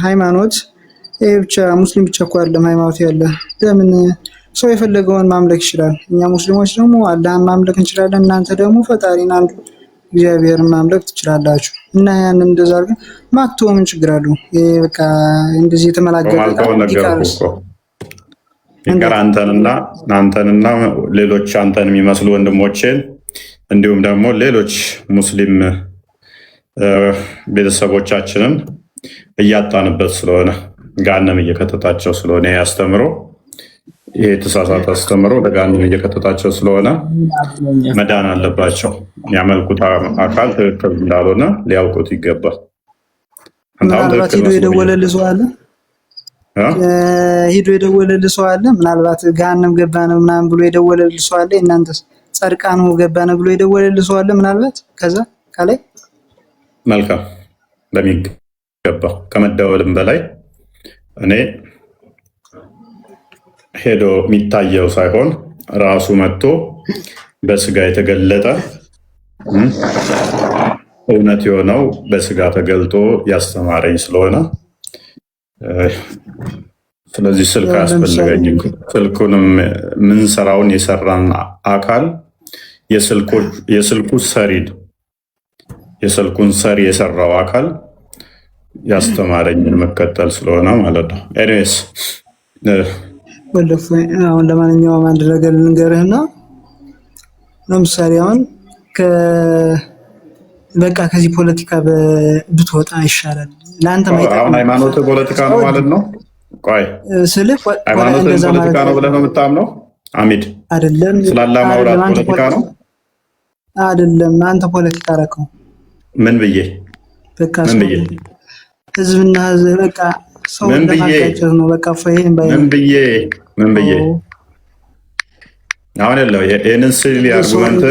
ሃይማኖት ይሄ ብቻ ሙስሊም ብቻ እኮ አይደለም ሃይማኖት ያለ። ለምን ሰው የፈለገውን ማምለክ ይችላል። እኛ ሙስሊሞች ደግሞ አላህን ማምለክ እንችላለን። እናንተ ደግሞ ፈጣሪን አንዱ እግዚአብሔርን ማምለክ ትችላላችሁ። እና ያንን እንደዛ አድርገን ማክቶ ምን ችግር አለው? ይሄ በቃ እንደዚህ የተመላገጠ ይቀር አንተንና ሌሎች አንተን የሚመስሉ ወንድሞቼን እንዲሁም ደግሞ ሌሎች ሙስሊም ቤተሰቦቻችንን እያጣንበት ስለሆነ ገሃነም እየከተታቸው ስለሆነ ያስተምሮ ይሄ የተሳሳተ አስተምሮ ለገሃነም እየከተታቸው ስለሆነ መዳን አለባቸው። የሚያመልኩት አካል ትክክል እንዳልሆነ ሊያውቁት ይገባል። ምናልባት ሂዶ የደወለልህ ሰው አለ። ምናልባት ገሃነም ገባን ምናምን ብሎ የደወለልህ ሰው አለ። እናንተስ ጸድቃን ገባን ብሎ የደወለልህ ሰው አለ። ምናልባት ከዛ ከላይ መልካም በሚገባ ከመደወልም በላይ እኔ ሄዶ የሚታየው ሳይሆን ራሱ መጥቶ በስጋ የተገለጠ እውነት የሆነው በስጋ ተገልጦ ያስተማረኝ ስለሆነ ስለዚህ ስልክ አያስፈልገኝም። ስልኩንም ምንሰራውን የሰራን አካል የስልኩ የስልኩን ሰሪ የሰራው አካል ያስተማረኝን መከተል ስለሆነ ማለት ነው። ኤኒዌይስ አሁን ለማንኛውም አንድ ነገር ልንገርህና ለምሳሌ አሁን በቃ ከዚህ ፖለቲካ ብትወጣ ይሻላል ለአንተ። አሁን ሃይማኖት ፖለቲካ ነው ማለት ነው? ቆይ ሃይማኖት ፖለቲካ ነው ብለህ ነው የምታምነው? አሚድ አይደለም። ስላላ ማውራት ፖለቲካ ነው አይደለም። አንተ ፖለቲካ አደረከው። ምን ብዬ ምን ብዬ ህዝብና ህዝብ በቃ ሰው ለማጋጨት ነው። በቃ ምን ብዬ አሁን ያለው ይህንን ስል አርጉመንት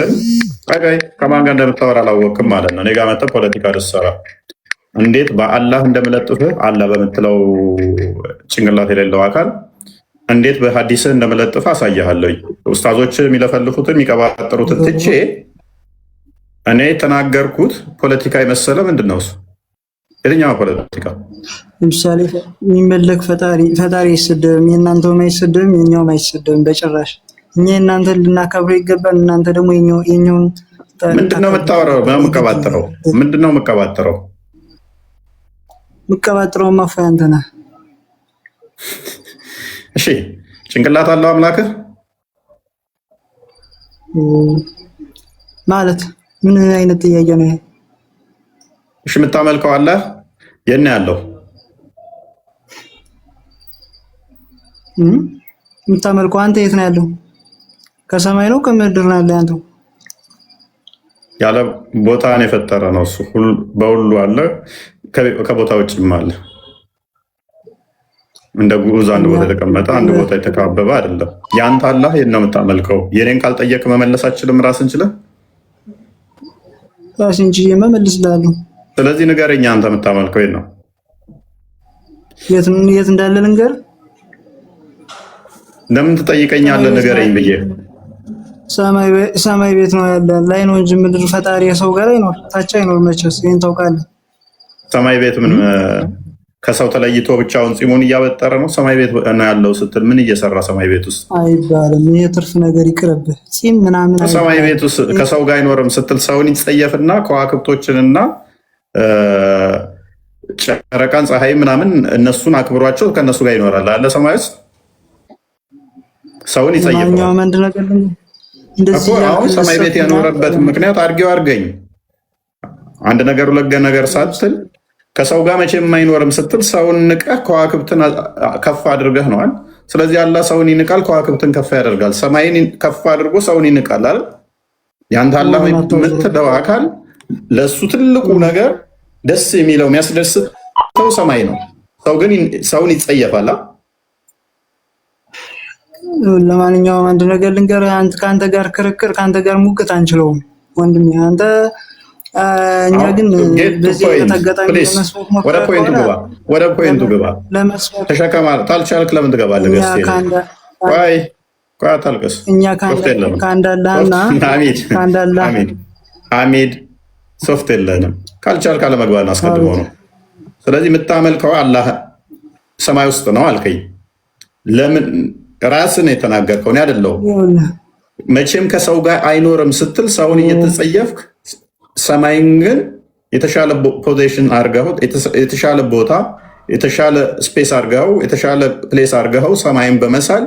ከማን ጋር እንደምታወራ አላወቅም ማለት ነው። እኔ ጋር መጥተህ ፖለቲካ ልትሰራ እንዴት በአላህ እንደምለጥፍህ አላህ በምትለው ጭንቅላት የሌለው አካል እንዴት በሀዲስህ እንደምለጥፍህ አሳያለሁ። ኡስታዞች የሚለፈልፉትን የሚቀባጠሩትን ትቼ እኔ የተናገርኩት ፖለቲካ የመሰለ ምንድን ነው እሱ? የትኛው ፖለቲካ? ለምሳሌ የሚመለክ ፈጣሪ አይሰደብም፣ የእናንተውም አይሰደብም፣ የኛውም አይሰደብም በጭራሽ። እኛ የእናንተን ልናከብረው ይገባል። እናንተ ደግሞ የኛውን ምንድነው የምታወራው? የምቀባጥረው ምንድነው የምቀባጥረው? የምቀባጥረው ማፋያ አንተ ነህ። እሺ ጭንቅላት አለው አምላክህ ማለት ምን አይነት ጥያቄ ነው ይሄ? እሺ የምታመልከው አለ የት ነው ያለው? የምታመልከው አንተ የት ነው ያለው? ከሰማይ ነው ከምድር ነው ያለው? አንተ ያለ ቦታ ነው የፈጠረ ነው እሱ። በሁሉ አለ፣ ከቦታ ውጭም አለ። እንደ ጉዑዝ አንድ ቦታ የተቀመጠ አንድ ቦታ የተካበበ አይደለም። የአንተ አላህ የት ነው የምታመልከው? የኔን ካልጠየቅ መመለስ አችልም። ራስን ችለህ ራስን ችዬ መመለስ እላለሁ። ስለዚህ ንገረኝ፣ አንተ የምታመልከው የት ነው? የት እንዳለ ልንገር? ለምን ትጠይቀኛለህ? ንገረኝ ብዬ ሰማይ ቤት ነው ያለ ላይ ነው እንጂ ምድር ፈጣሪ የሰው ጋር አይኖር፣ ታች አይኖር። መቼስ ይሄን ታውቃለህ። ሰማይ ቤት ምን ከሰው ተለይቶ ብቻውን ፂሙን እያበጠረ ነው ሰማይ ቤት ነው ያለው ስትል ምን እየሰራ ሰማይ ቤት ውስጥ አይባልም። ይሄ ትርፍ ነገር ይቅርብህ። ፂም ምናምን ሰማይ ቤት ውስጥ ከሰው ጋር አይኖርም ስትል ሰውን ይጸየፍና ከዋክብቶችንና ጨረቃን ፀሐይ ምናምን እነሱን አክብሯቸው ከነሱ ጋር ይኖራል አለ ሰማይ ውስጥ ሰውን ይጸየፋል። አሁን ሰማይ ቤት ያኖረበት ምክንያት አድርገኝ አንድ ነገር ሁለት ነገር ሳትል ከሰው ጋር መቼም አይኖርም ስትል ሰውን ንቀህ ከዋክብትን ከፍ አድርገህ ነዋል። ስለዚህ አላህ ሰውን ይንቃል፣ ከዋክብትን ከፍ ያደርጋል። ሰማይን ከፍ አድርጎ ሰውን ይንቃል አይደል? ያንተ አላህ የምትለው አካል ለሱ ትልቁ ነገር ደስ የሚለው የሚያስደስተው ሰማይ ነው። ሰው ግን ሰውን ይጸየፋል። ለማንኛውም አንድ ነገር ልንገርህ፣ ከአንተ ጋር ክርክር ከአንተ ጋር ሙግት አንችለውም ወንድሜ። አንተ እኛ ግን በዚህ ተጋጣሚ ወደ ፖይንቱ ግባ። ተሸከማ ታልቻልክ ለምን ትገባለህ? ቆይ አታልቅስ። እኛ ካንዳላና ሐሚድ ሶፍት የለንም። ካልቻልክ አለመግባት አስቀድሞ ነው። ስለዚህ የምታመልከው አላህ ሰማይ ውስጥ ነው አልከኝ። ለምን ራስን የተናገርከው? እኔ አይደለሁም። መቼም ከሰው ጋር አይኖርም ስትል ሰውን እየተጸየፍክ ሰማይን ግን የተሻለ ፖዚሽን አርገው፣ የተሻለ ቦታ፣ የተሻለ ስፔስ አርገው፣ የተሻለ ፕሌስ አርገው ሰማይን በመሳል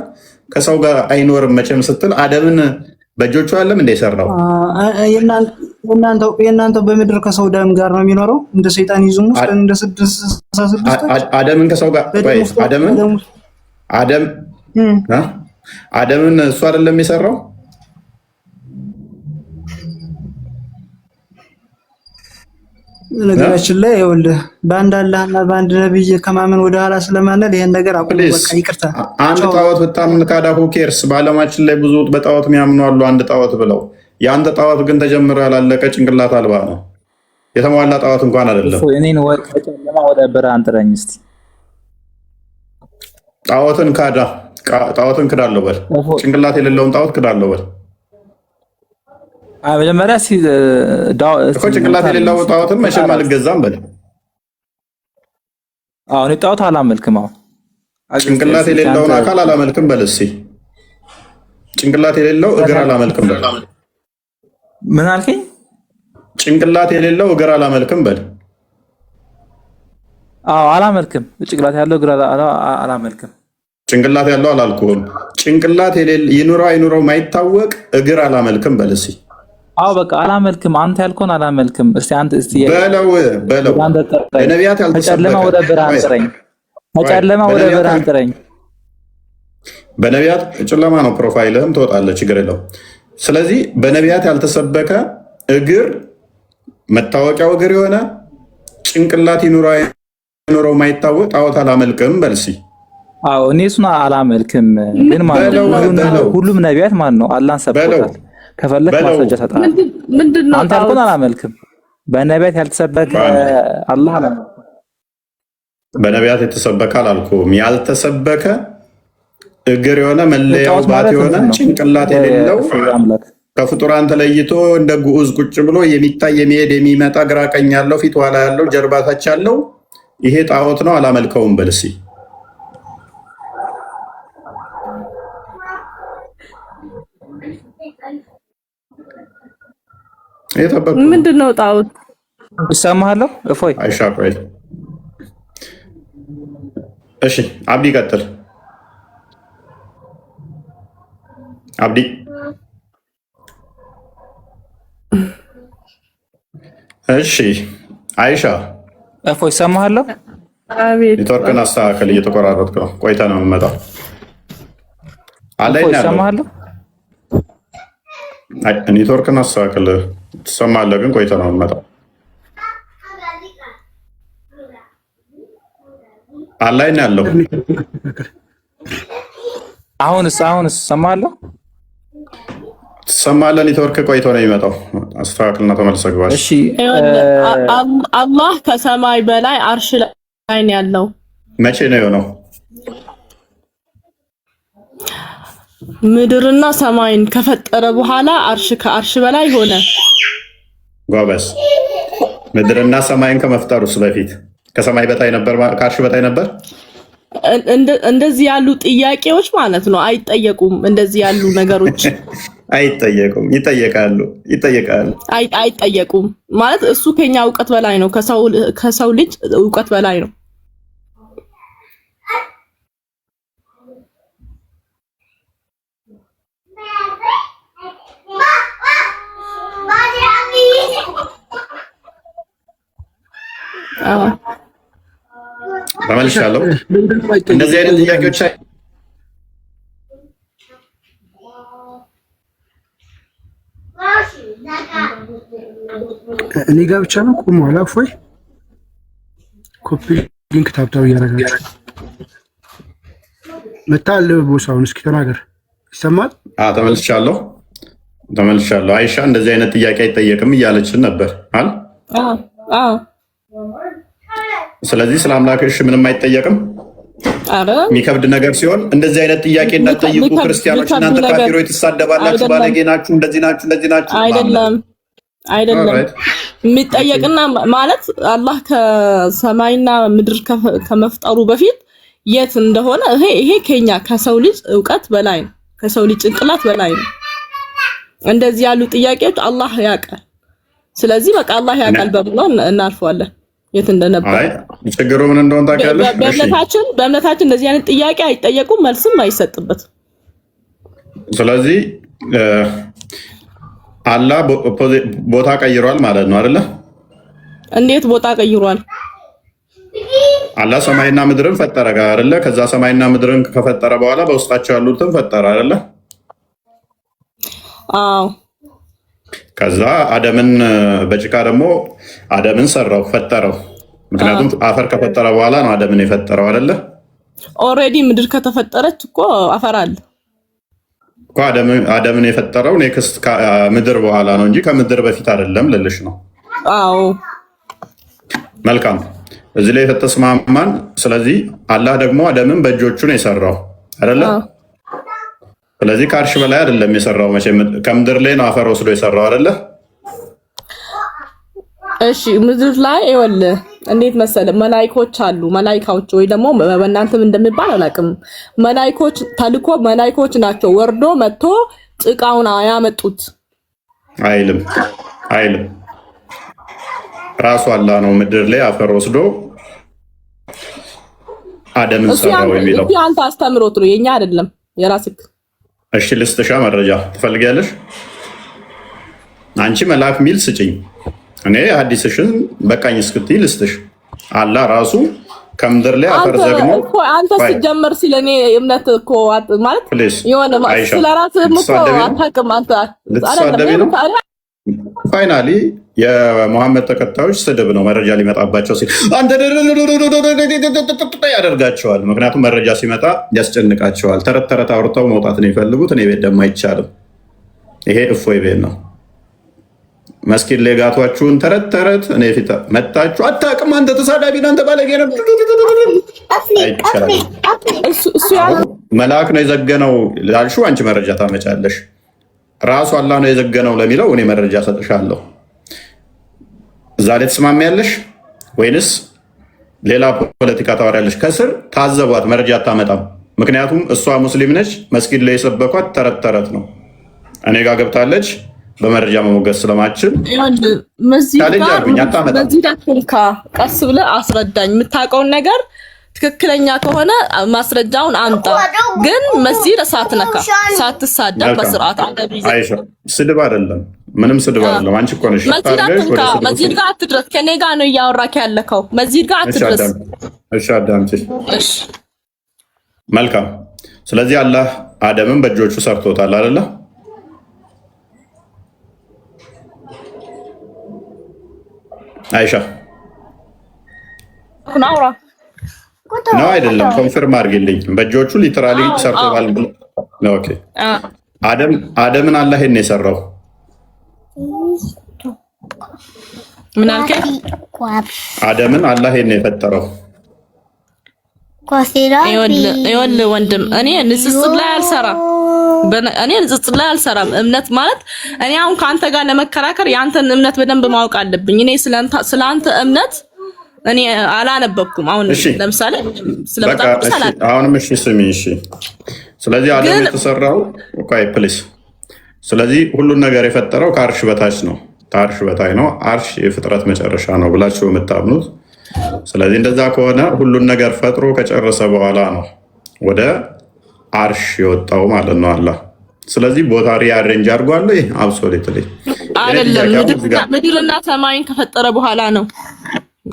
ከሰው ጋር አይኖርም መቼም ስትል አደምን በእጆቹ አለም እንደ የሰራው የእናንተው በምድር ከሰው ደም ጋር ነው የሚኖረው። እንደ ሰይጣን ይዙም ውስጥ እንደ 666 አደምን ከሰው ጋር አደምን እሱ አይደለም የሰራው። ነገራችን ላይ ይኸውልህ በአንድ አላህና በአንድ ነብይ ከማመን ወደ ኋላ ስለማንል ይሄን ነገር አቁም። በቃ ይቅርታ። አንድ ጣዖት ብታምን ካዳ ሁ ኬርስ። በዓለማችን ላይ ብዙ በጣዖት የሚያምኑ አሉ፣ አንድ ጣዖት ብለው። የአንተ ጣዖት ግን ተጀምሮ ያላለቀ ጭንቅላት አልባ ነው። የተሟላ ጣዖት እንኳን አይደለም። እኔን ወደ ብርሃን ጥረኝ እስቲ። ጣዖትን ክዳለሁ በል። ጭንቅላት የሌለውን ጣዖት ክዳለሁ በል። መጀመሪያ ጭንቅላት የሌለው ጣዖትን መቼም አልገዛም በል። እኔ ጣዖት አላመልክም። ጭንቅላት የሌለውን አካል አላመልክም በል። እስኪ ጭንቅላት የሌለው እግር አላመልክም በል። ምን አልከኝ? ጭንቅላት የሌለው እግር አላመልክም በል። አላመልክም። ጭንቅላት ያለው እግር አላመልክም። ጭንቅላት ያለው አላልኩም። ጭንቅላት ይኑረው አይኑረው ማይታወቅ እግር አላመልክም በል። እስኪ በቃ አላመልክም። አንተ ያልከውን አላመልክም። እስቲ አንተ በለው ለነቢያት ከጨለማ ወደ ብርሃን ጥረኝ። ከጨለማ ወደ ብርሃን ጥረኝ። በነቢያት ጨለማ ነው ፕሮፋይልህም ትወጣለህ፣ ችግር የለው። ስለዚህ በነቢያት ያልተሰበከ እግር መታወቂያው እግር የሆነ ጭንቅላት ይኑረው ማይታወቅ ጣዖት አላመልክም በል። እስኪ እኔ እሱን አላመልክም። ግን ሁሉም ነቢያት ማን ነው አላህን ሰብከውታል። ከፈለክ ማስረጃ ሰጣለሁ። አንተ ያልከውን አላመልክም። በነቢያት ያልተሰበከ አላህ አላመልክም። በነቢያት የተሰበከ አላልኩም። ያልተሰበከ እግር የሆነ መለያው ባት የሆነ ጭንቅላት የሌለው ከፍጡራን ተለይቶ እንደ ጉዑዝ ቁጭ ብሎ የሚታይ የሚሄድ የሚመጣ ግራ ቀኝ ያለው ፊት ኋላ ያለው ጀርባ ታች ያለው ይሄ ጣዖት ነው አላመልከውም በል። እስኪ ምንድን ነው ጣዖት? ይሰማሃለሁ እፎይ? አይሻ ቆይ እሺ፣ አብዲ ቀጥል። አብዲ እሺ፣ አይሻ እፎይ ይሰማሃለሁ? አቤት። ኔትወርክን አስተካከል፣ እየተቆራረጥክ ነው። ቆይታ ነው የምመጣው። አለኝ ይሰማሃለሁ? ኔትወርክን አስተካከል። ትሰማለህ ግን ቆይታ ነው የምመጣው። አላይን ያለው አሁንስ ሰማለሁ? ትሰማለህ? ኔትወርክ ቆይቶ ነው የሚመጣው። አስተካክልና ተመልሰህ ግባ። እሺ፣ አላህ ከሰማይ በላይ አርሽ ላይ ነው ያለው። መቼ ነው የሆነው? ምድርና ሰማይን ከፈጠረ በኋላ አርሽ ከአርሽ በላይ ሆነ። ጎበዝ። ምድርና ሰማይን ከመፍጠሩስ በፊት ከሰማይ በታይ ነበር? ከአርሽ በታይ ነበር? እንደዚህ ያሉ ጥያቄዎች ማለት ነው አይጠየቁም። እንደዚህ ያሉ ነገሮች አይጠየቁም። ይጠየቃሉ። አይጠየቁም ማለት እሱ ከኛ እውቀት በላይ ነው። ከሰው ልጅ እውቀት በላይ ነው። ተመልሻለሁ። እንደዚህ አይነት ጥያቄዎች እኔ ጋር ብቻ ነው ቆሟል። እፎይ ኮፒ ሊንክ ታብታው እያደረጋችሁ መታል ቦሳውን እስኪ ተናገር። ይሰማል? ተመልሻለሁ። አይሻ እንደዚህ አይነት ጥያቄ አይጠየቅም እያለችን ነበር አል ስለዚህ ስለ አምላክሽ ምንም አይጠየቅም። የሚከብድ ነገር ሲሆን እንደዚህ አይነት ጥያቄ እንዳትጠይቁ ክርስቲያኖች፣ እናንተ ካፊሮች ትሳደባላችሁ፣ ባለጌ ናችሁ፣ እንደዚህ ናችሁ። አይደለም የሚጠየቅና ማለት አላህ ከሰማይና ምድር ከመፍጠሩ በፊት የት እንደሆነ ይሄ ከኛ ከሰው ልጅ ዕውቀት በላይ ነው፣ ከሰው ልጅ ጭንቅላት በላይ ነው። እንደዚህ ያሉ ጥያቄዎች አላህ ያውቃል። ስለዚህ በቃ አላህ ያውቃል በብለው እናልፈዋለን የት እንደነበር። አይ ችግሩ ምን እንደሆነ ታውቂያለሽ? በእምነታችን እንደዚህ አይነት ጥያቄ አይጠየቁም፣ መልስም አይሰጥበትም። ስለዚህ አላህ ቦታ ቀይሯል ማለት ነው አይደለ? እንዴት ቦታ ቀይሯል? አላህ ሰማይና ምድርን ፈጠረ አይደለ? ከዛ ሰማይና ምድርን ከፈጠረ በኋላ በውስጣቸው ያሉትን ፈጠረ አይደለ? አዎ። ከዛ አደምን በጭቃ ደግሞ አደምን ሰራው ፈጠረው። ምክንያቱም አፈር ከፈጠረ በኋላ ነው አደምን የፈጠረው አይደለ? ኦልሬዲ ምድር ከተፈጠረች እኮ አፈር አለ እኮ። አደምን የፈጠረው ኔክስት ከምድር በኋላ ነው እንጂ ከምድር በፊት አይደለም ልልሽ ነው። አዎ መልካም፣ እዚህ ላይ የተስማማን። ስለዚህ አላህ ደግሞ አደምን በእጆቹ ነው የሰራው አይደለ? ስለዚህ ከአርሽ በላይ አይደለም የሰራው። መቼም ከምድር ላይ ነው አፈር ወስዶ የሰራው አይደለ? እሺ ምድር ላይ ይኸውልህ እንዴት መሰለህ፣ መላእክቶች አሉ። መላእክቶች ወይ ደግሞ በእናንተም እንደሚባል አላውቅም። መላእክቶች ተልኮ መላእክቶች ናቸው ወርዶ መጥቶ ጭቃውን ያመጡት አይልም። ራሱ አላህ ነው ምድር ላይ አፈር ወስዶ አደምን ሰራው የሚለው። እሱ አንተ አስተምሮት ነው የኛ አይደለም፣ የራስክ። እሺ ልስጥሻ መረጃ ትፈልጊያለሽ? አንቺ መልአክ ሚል ስጭኝ፣ እኔ ሐዲስሽን በቃኝ እስክትይ ልስጥሽ። አላህ ራሱ ከምድር ላይ አፈር ዘግኖ አንተ ሲጀመር ስለኔ እምነት እኮ ማለት የሆነ ስለራስህ እኮ አታውቅም አንተ አይደለም። ፋይናሊ የሙሐመድ ተከታዮች ስድብ ነው መረጃ ሊመጣባቸው ሲል አንተ ያደርጋቸዋል። ምክንያቱም መረጃ ሲመጣ ያስጨንቃቸዋል። ተረት ተረት አውርተው መውጣት ነው የሚፈልጉት። እኔ ቤት ደግሞ አይቻልም። ይሄ እፎይ ቤት ነው። መስጊድ ሌጋቷችሁን ተረት ተረት እኔ ፊት መታችሁ አታውቅም። አንተ ተሳዳቢ አንተ ባለጌ ነው። መልአክ ነው የዘገነው ላልሽው አንቺ መረጃ ታመጫለሽ። ራሱ አላህ ነው የዘገነው ለሚለው እኔ መረጃ ሰጥሻለሁ። እዛ ላይ ትስማሚያለሽ ወይንስ ሌላ ፖለቲካ ታወሪያለሽ? ከስር ታዘቧት፣ መረጃ አታመጣም። ምክንያቱም እሷ ሙስሊም ነች። መስጊድ ላይ የሰበኳት ተረት ተረት ነው። እኔ ጋር ገብታለች። በመረጃ መሞገስ ስለማችል ቀስ ብለህ አስረዳኝ። የምታውቀውን ነገር ትክክለኛ ከሆነ ማስረጃውን አምጣ። ግን መስጂድ ሳትነካ ሳትሳደብ በስርዓት አይሻ፣ ስድብ አይደለም፣ ምንም ስድብ አይደለም። አንቺ እኮ ነሽ መስጂድ ጋር አትድረስ። ከኔ ጋር ነው እያወራክ ያለከው። መስጂድ ጋር አትድረስ። እሺ አዳምጪ። መልካም። ስለዚህ አላህ አደምን በእጆቹ ሰርቶታል አይደለ? አይሻ ናውራ ነው አይደለም? ኮንፈርም አድርግልኝ። በእጆቹ ሊተራሊ ሰርቶታል። ኦኬ። አደምን አላህ ይሄን የሰራው ምን አልከኝ? አደምን አላህ ይሄን የፈጠረው። ይኸውልህ ወንድም፣ እኔ ንጽጽር ላይ አልሰራም። እምነት ማለት እኔ አሁን ከአንተ ጋር ለመከራከር የአንተን እምነት በደንብ ማወቅ አለብኝ። እኔ ስለአንተ እምነት እኔ አላነበብኩም። አሁን ለምሳሌ ስለመጣሁ አሁንም እሺ ስሚ፣ እሺ። ስለዚህ አደም የተሰራው ኦኬ ፕሊስ። ስለዚህ ሁሉን ነገር የፈጠረው ከአርሽ በታች ነው፣ ከአርሽ በታች ነው። አርሽ የፍጥረት መጨረሻ ነው ብላችሁ የምታምኑት። ስለዚህ እንደዛ ከሆነ ሁሉን ነገር ፈጥሮ ከጨረሰ በኋላ ነው ወደ አርሽ የወጣው ማለት ነው አላህ። ስለዚህ ቦታ ሪአሬንጅ አድርጓል። አብሶሉትሊ አይደለም። ምድርና ሰማይን ከፈጠረ በኋላ ነው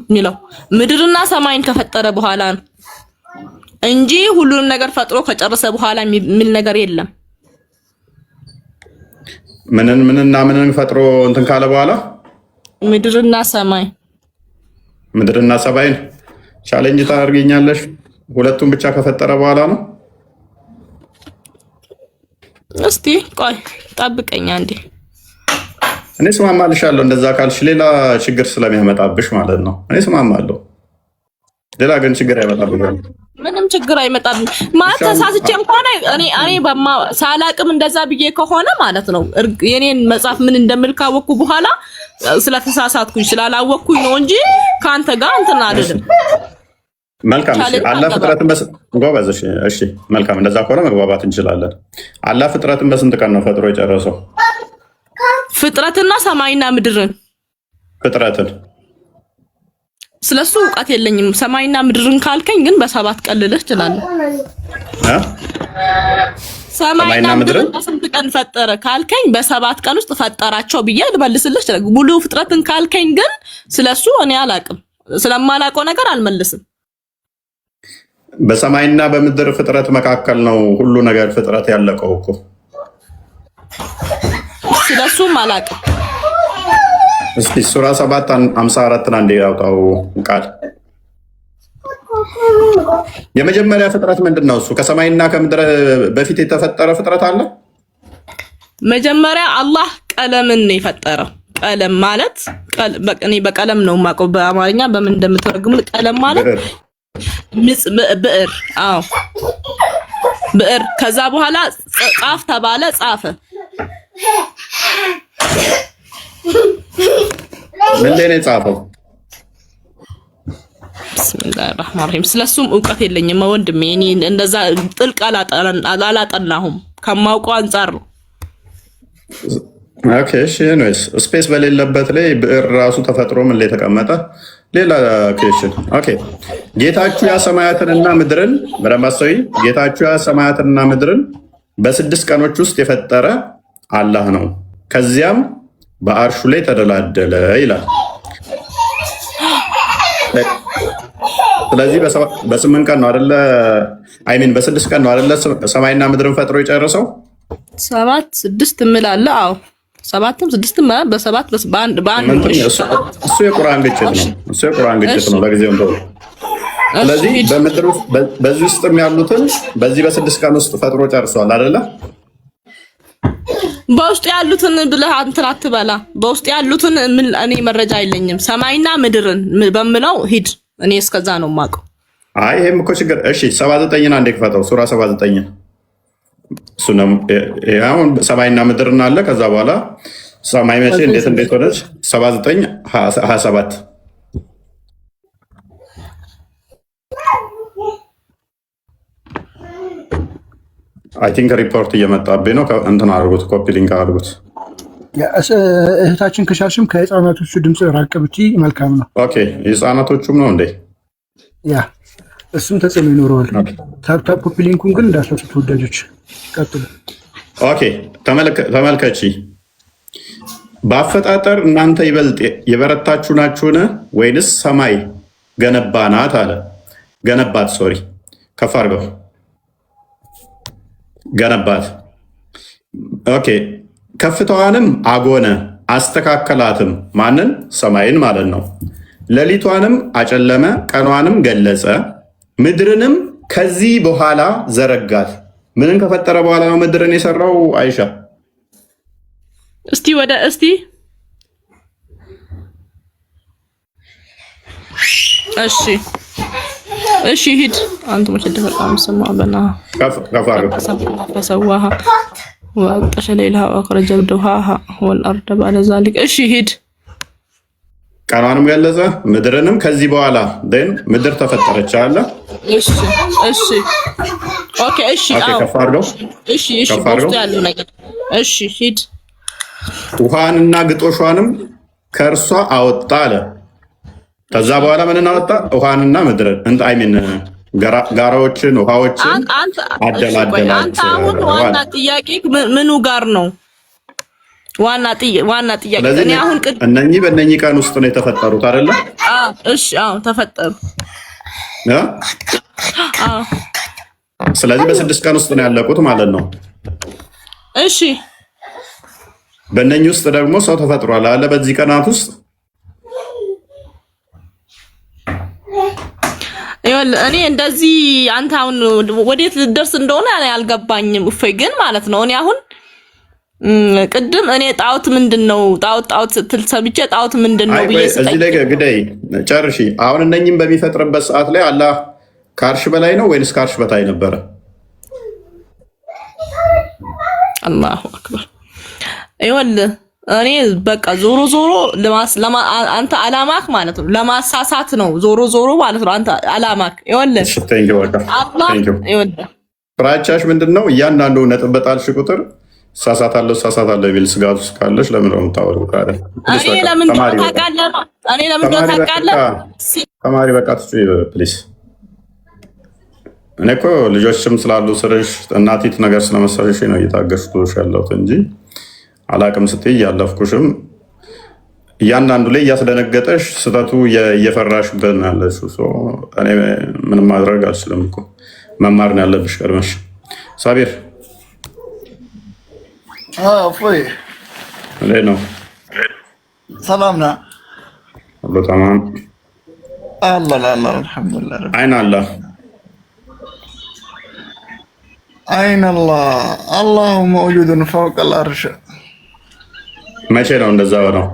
የሚለው። ምድርና ሰማይን ከፈጠረ በኋላ ነው እንጂ ሁሉንም ነገር ፈጥሮ ከጨረሰ በኋላ የሚል ነገር የለም። ምንን ፈጥሮ እንትን ካለ በኋላ ምድርና ሰማይን ቻሌንጅ ታደርገኛለሽ? ሁለቱም ብቻ ከፈጠረ በኋላ ነው። እስቲ ቆይ ጠብቀኝ አንዴ። እኔ ስማማልሻለሁ። እንደዛ ካልሽ ሌላ ችግር ስለሚያመጣብሽ ማለት ነው። እኔ ስማማለሁ። ሌላ ግን ችግር ያመጣብሻል። ምንም ችግር አይመጣም ማለት ተሳስቼም ከሆነ እኔ ሳላቅም እንደዛ ብዬ ከሆነ ማለት ነው የኔን መጽሐፍ ምን እንደምል ካወኩ በኋላ ስለተሳሳትኩኝ ስላላወኩኝ ነው እንጂ ካንተ ጋር እንትን አይደለም። መልካም እሺ። አላህ ፍጥረትን ጎበዝ። እሺ መልካም፣ እንደዛ ከሆነ መግባባት እንችላለን። አላህ ፍጥረትን በስንት ቀን ነው ፈጥሮ የጨረሰው? ፍጥረትና ሰማይና ምድርን ፍጥረትን ስለሱ እውቀት የለኝም። ሰማይና ምድርን ካልከኝ ግን በ7 ቀን ልልህ እችላለሁ። ሰማይና ምድርን በስንት ቀን ፈጠረ ካልከኝ በ7 ቀን ውስጥ ፈጠራቸው ብዬ ልመልስልህ እችላለሁ። ሙሉ ፍጥረትን ካልከኝ ግን ስለሱ እኔ አላቅም። ስለማላውቀው ነገር አልመልስም። በሰማይና በምድር ፍጥረት መካከል ነው ሁሉ ነገር ፍጥረት ያለቀው እኮ። ስለሱም አላቅም። እስኪ ሱራ 7:54 አንዴ ያውጣው ቃል። የመጀመሪያ ፍጥረት ምንድነው? እሱ ከሰማይና ከምድር በፊት የተፈጠረ ፍጥረት አለ? መጀመሪያ አላህ ቀለምን ነው የፈጠረው። ቀለም ማለት እኔ በቀለም ነው የማውቀው። በአማርኛ በምን እንደምትረግም ቀለም ማለት ብዕር። አዎ ብዕር። ከዛ በኋላ ጻፍ ተባለ፣ ጻፈ። ምንድን ነው የጻፈው? ቢስሚላሂር ረህማኒር ረሂም። ስለሱም እውቀት የለኝም ወንድሜ። እኔ እንደዛ ጥልቅ አላጠናሁም፣ ከማውቀው አንፃር ነው። ኦኬ እሺ። እኔስ ስፔስ በሌለበት ላይ ብዕር ራሱ ተፈጥሮ ምን ላይ ተቀመጠ? ሌላ ኩዌስችን። ኦኬ ጌታችሁ ያ ሰማያትንና ምድርን በረማሰዊ ጌታችሁ ያ ሰማያትንና ምድርን በ6 ቀኖች ውስጥ የፈጠረ አላህ ነው። ከዚያም በአርሹ ላይ ተደላደለ ይላል። ስለዚህ በ8 ቀን ነው አይደለ? አይሚን በ6 ቀን ነው አይደለ? ሰማይና ምድርን ፈጥሮ የጨረሰው 7 6 እምላለሁ። አዎ 7ም 6ም በ7 በአንድ እሱ የቁርአን ግጭት ነው። እሱ የቁርአን ግጭት ነው ለጊዜው እንደው። ስለዚህ በምድር ውስጥ በዚህ ውስጥም ያሉትን በዚህ በ6 ቀን ውስጥ ፈጥሮ ጨርሷል አይደለ? በውስጥ ያሉትን ብለህ እንትን አትበላ። በውስጥ ያሉትን እኔ መረጃ የለኝም። ሰማይና ምድርን በምለው ሂድ። እኔ እስከዛ ነው የማውቀው። አይ ይሄም እኮ ችግር። እሺ 79ን አንዴ ክፈተው። ሱራ 79 እሱ ነው አሁን ሰማይና ምድርን አለ። ከዛ በኋላ ሰማይ መቼ እንዴት ሆነች? 79 27 አይ ቲንክ ሪፖርት እየመጣብኝ ነው። እንትን አድርጉት፣ ኮፒ ሊንክ አድርጉት። እህታችን ከሻሽም ከህፃናቶቹ ድምፅ ራቅ ብቻ መልካም ነው። ኦኬ የህፃናቶቹም ነው እንዴ? ያ እሱም ተጽዕኖ ይኖረዋል። ታፕታፕ ኮፒ ሊንኩን ግን እንዳትረሱ ተወዳጆች፣ ቀጥሉ። ኦኬ ተመልከቺ። በአፈጣጠር እናንተ ይበልጥ የበረታችሁ ናችሁን? ወይንስ ሰማይ ገነባናት አለ። ገነባት፣ ሶሪ ከፍ አድርገው ገነባት። ኦኬ ከፍታዋንም አጎነ አስተካከላትም። ማንን? ሰማይን ማለት ነው። ሌሊቷንም አጨለመ፣ ቀኗንም ገለጸ፣ ምድርንም ከዚህ በኋላ ዘረጋት። ምንን ከፈጠረ በኋላ ነው ምድርን የሰራው? አይሻ እስቲ እሺ ሂድ አንተ መሸደፈ ሰማ በና ፈሰዋሃ ወአቅጠሸ ሌላሃ ወአኽረጀ ዱሃሃ ወልአርደ ባለ ዛሊክ። እሺ ሂድ። ቀኗንም ገለጸ ምድርንም ከዚህ በኋላ ምድር ተፈጠረች አለ። እሺ ኦኬ እሺ ከፍ አድርገው። እሺ በውስጡ ያለው ነገር እሺ ሂድ። ውሃንና ግጦሿንም ከእርሷ አወጣ አለ። ከዛ በኋላ ምንን አወጣ? ውሃንና ምድርን አይሚን ጋራዎችን ውሃዎችን አደላደላቸው። አንተ አሁን ዋና ጥያቄ ምኑ ጋር ነው? ዋና ጥያቄ እኔ አሁን እነኚህ በእነኚህ ቀን ውስጥ ነው የተፈጠሩት አይደለ? እሺ ተፈጠሩ። ስለዚህ በ6 ቀን ውስጥ ነው ያለቁት ማለት ነው። እሺ በእነኚህ ውስጥ ደግሞ ሰው ተፈጥሯል አለ በዚህ ቀናት ውስጥ። እኔ እንደዚህ አንተ አሁን ወዴት ልደርስ እንደሆነ አልገባኝም። እፎይ ግን ማለት ነው እኔ አሁን ቅድም እኔ ጣዖት ምንድነው ጣዖት ስትል ሰምቼ ጣዖት ምንድነው ብዬ እዚህ ላይ ግደይ ጨርሺ። አሁን እነኚህም በሚፈጥርበት ሰዓት ላይ አላህ ከአርሽ በላይ ነው ወይንስ ከአርሽ በታይ ነበረ? አላሁ አክበር። ይኸውልህ እኔ በቃ ዞሮ አንተ አላማክ ማለት ነው ለማሳሳት ነው። ዞሮ ማለት ነው አንተ አላማክ። ይኸውልህ ፍራቻሽ ምንድነው? እያንዳንዱ ነጥብ በጣልሽ ቁጥር ሳሳታለሁ የሚል ስጋት ውስጥ ካለሽ ለምን ነው የምታወሪው? እኔ ለምን ታውቃለህ? ተማሪ በቃ ፕሊዝ። እኔ እኮ ልጆችም ስላሉ ስርሽ እናቲት ነገር ስለመሰለሽ ነው እየታገስኩሽ ያለሁት እንጂ አላቅም ስትይ እያለፍኩሽም እያንዳንዱ ላይ እያስደነገጠሽ ስህተቱ እየፈራሽበት ነው ያለሽው። እኔ ምንም ማድረግ አልችልም እኮ መማር ነው ያለብሽ ቀድመሽ። ሳቢር እፎይ እንዴት ነው? ሰላም ነህ? ሁሉ ተማም አላህ አልሐምዱሊላህ። አይን አላህ አይን አላህ አላሁ መውጁዱን ፈውቀል አርሽ። መቼ ነው እንደዛ ነው?